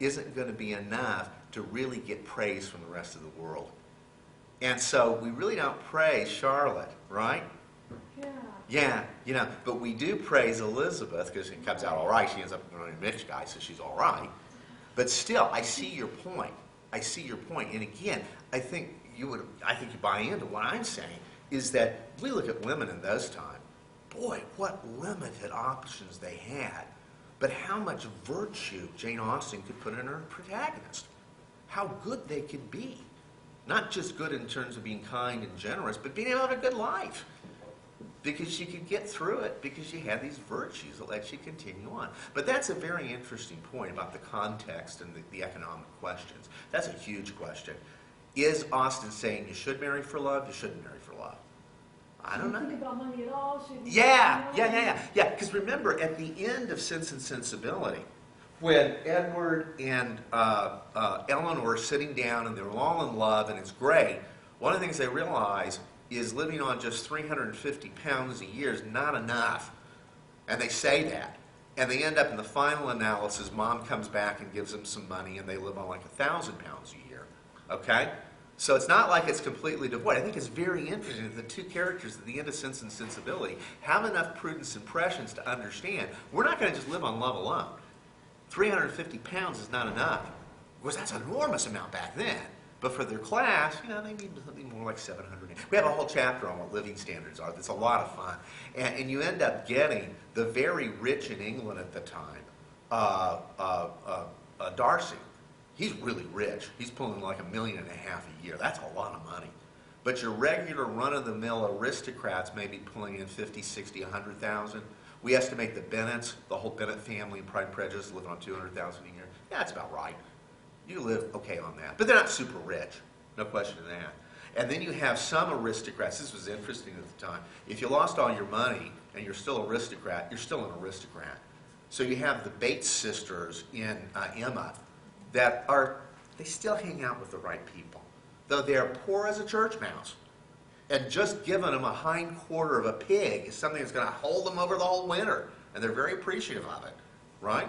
Speaker 2: isn't going to be enough to really get praise from the rest of the world. And so we really don't praise Charlotte, right?
Speaker 3: Yeah.
Speaker 2: Yeah, but we do praise Elizabeth because it comes out all right. She ends up running a rich guy, so she's all right. But still, I see your point. I see your point. And again, I think you buy into what I'm saying is that we look at women in those times. Boy, what limited options they had. But how much virtue Jane Austen could put in her protagonist. How good they could be. Not just good in terms of being kind and generous, but being able to have a good life. Because she could get through it, because she had these virtues that let you continue on. But that's a very interesting point about the context and the economic questions. That's a huge question. Is Austen saying you should marry for love, you shouldn't marry for love? I don't know.
Speaker 3: Think about money at all? Should you
Speaker 2: Yeah. Because remember, at the end of Sense and Sensibility, when Edward and Eleanor are sitting down and they're all in love and it's great, one of the things they realize is living on just 350 pounds a year is not enough. And they say that. And they end up in the final analysis, mom comes back and gives them some money and they live on like 1,000 pounds a year. Okay? So it's not like it's completely devoid. I think it's very interesting that the two characters at the end of Sense and Sensibility have enough prudence and prescience to understand we're not going to just live on love alone. 350 pounds is not enough. Because that's an enormous amount back then. But for their class, they need something more like 700. We have a whole chapter on what living standards are. That's a lot of fun. And you end up getting the very rich in England at the time, Darcy. He's really rich. He's pulling like $1.5 million a year. That's a lot of money. But your regular run-of-the-mill aristocrats may be pulling in 50, 60, 100,000. We estimate the Bennets, the whole Bennett family in Pride and Prejudice, living on 200,000 a year. Yeah, that's about right. You live okay on that. But they're not super rich. No question of that. And then you have some aristocrats. This was interesting at the time. If you lost all your money and you're still an aristocrat, you're still an aristocrat. So you have the Bates sisters in Emma that they still hang out with the right people. Though they're poor as a church mouse. And just giving them a hind quarter of a pig is something that's going to hold them over the whole winter. And they're very appreciative of it, right?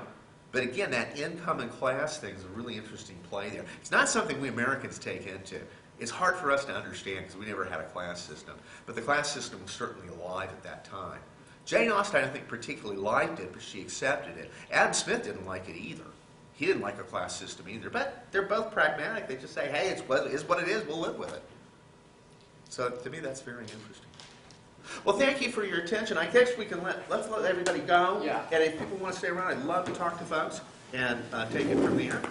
Speaker 2: But again, that income and class thing is a really interesting play there. It's not something we Americans take into. It's hard for us to understand because we never had a class system. But the class system was certainly alive at that time. Jane Austen, I think, particularly liked it, but she accepted it. Adam Smith didn't like it either. He didn't like a class system either. But they're both pragmatic. They just say, hey, it's what it is. We'll live with it. So to me, that's very interesting. Well, thank you for your attention. I guess we can let's let everybody go.
Speaker 1: Yeah.
Speaker 2: And if people want to stay around, I'd love to talk to folks and take it from there.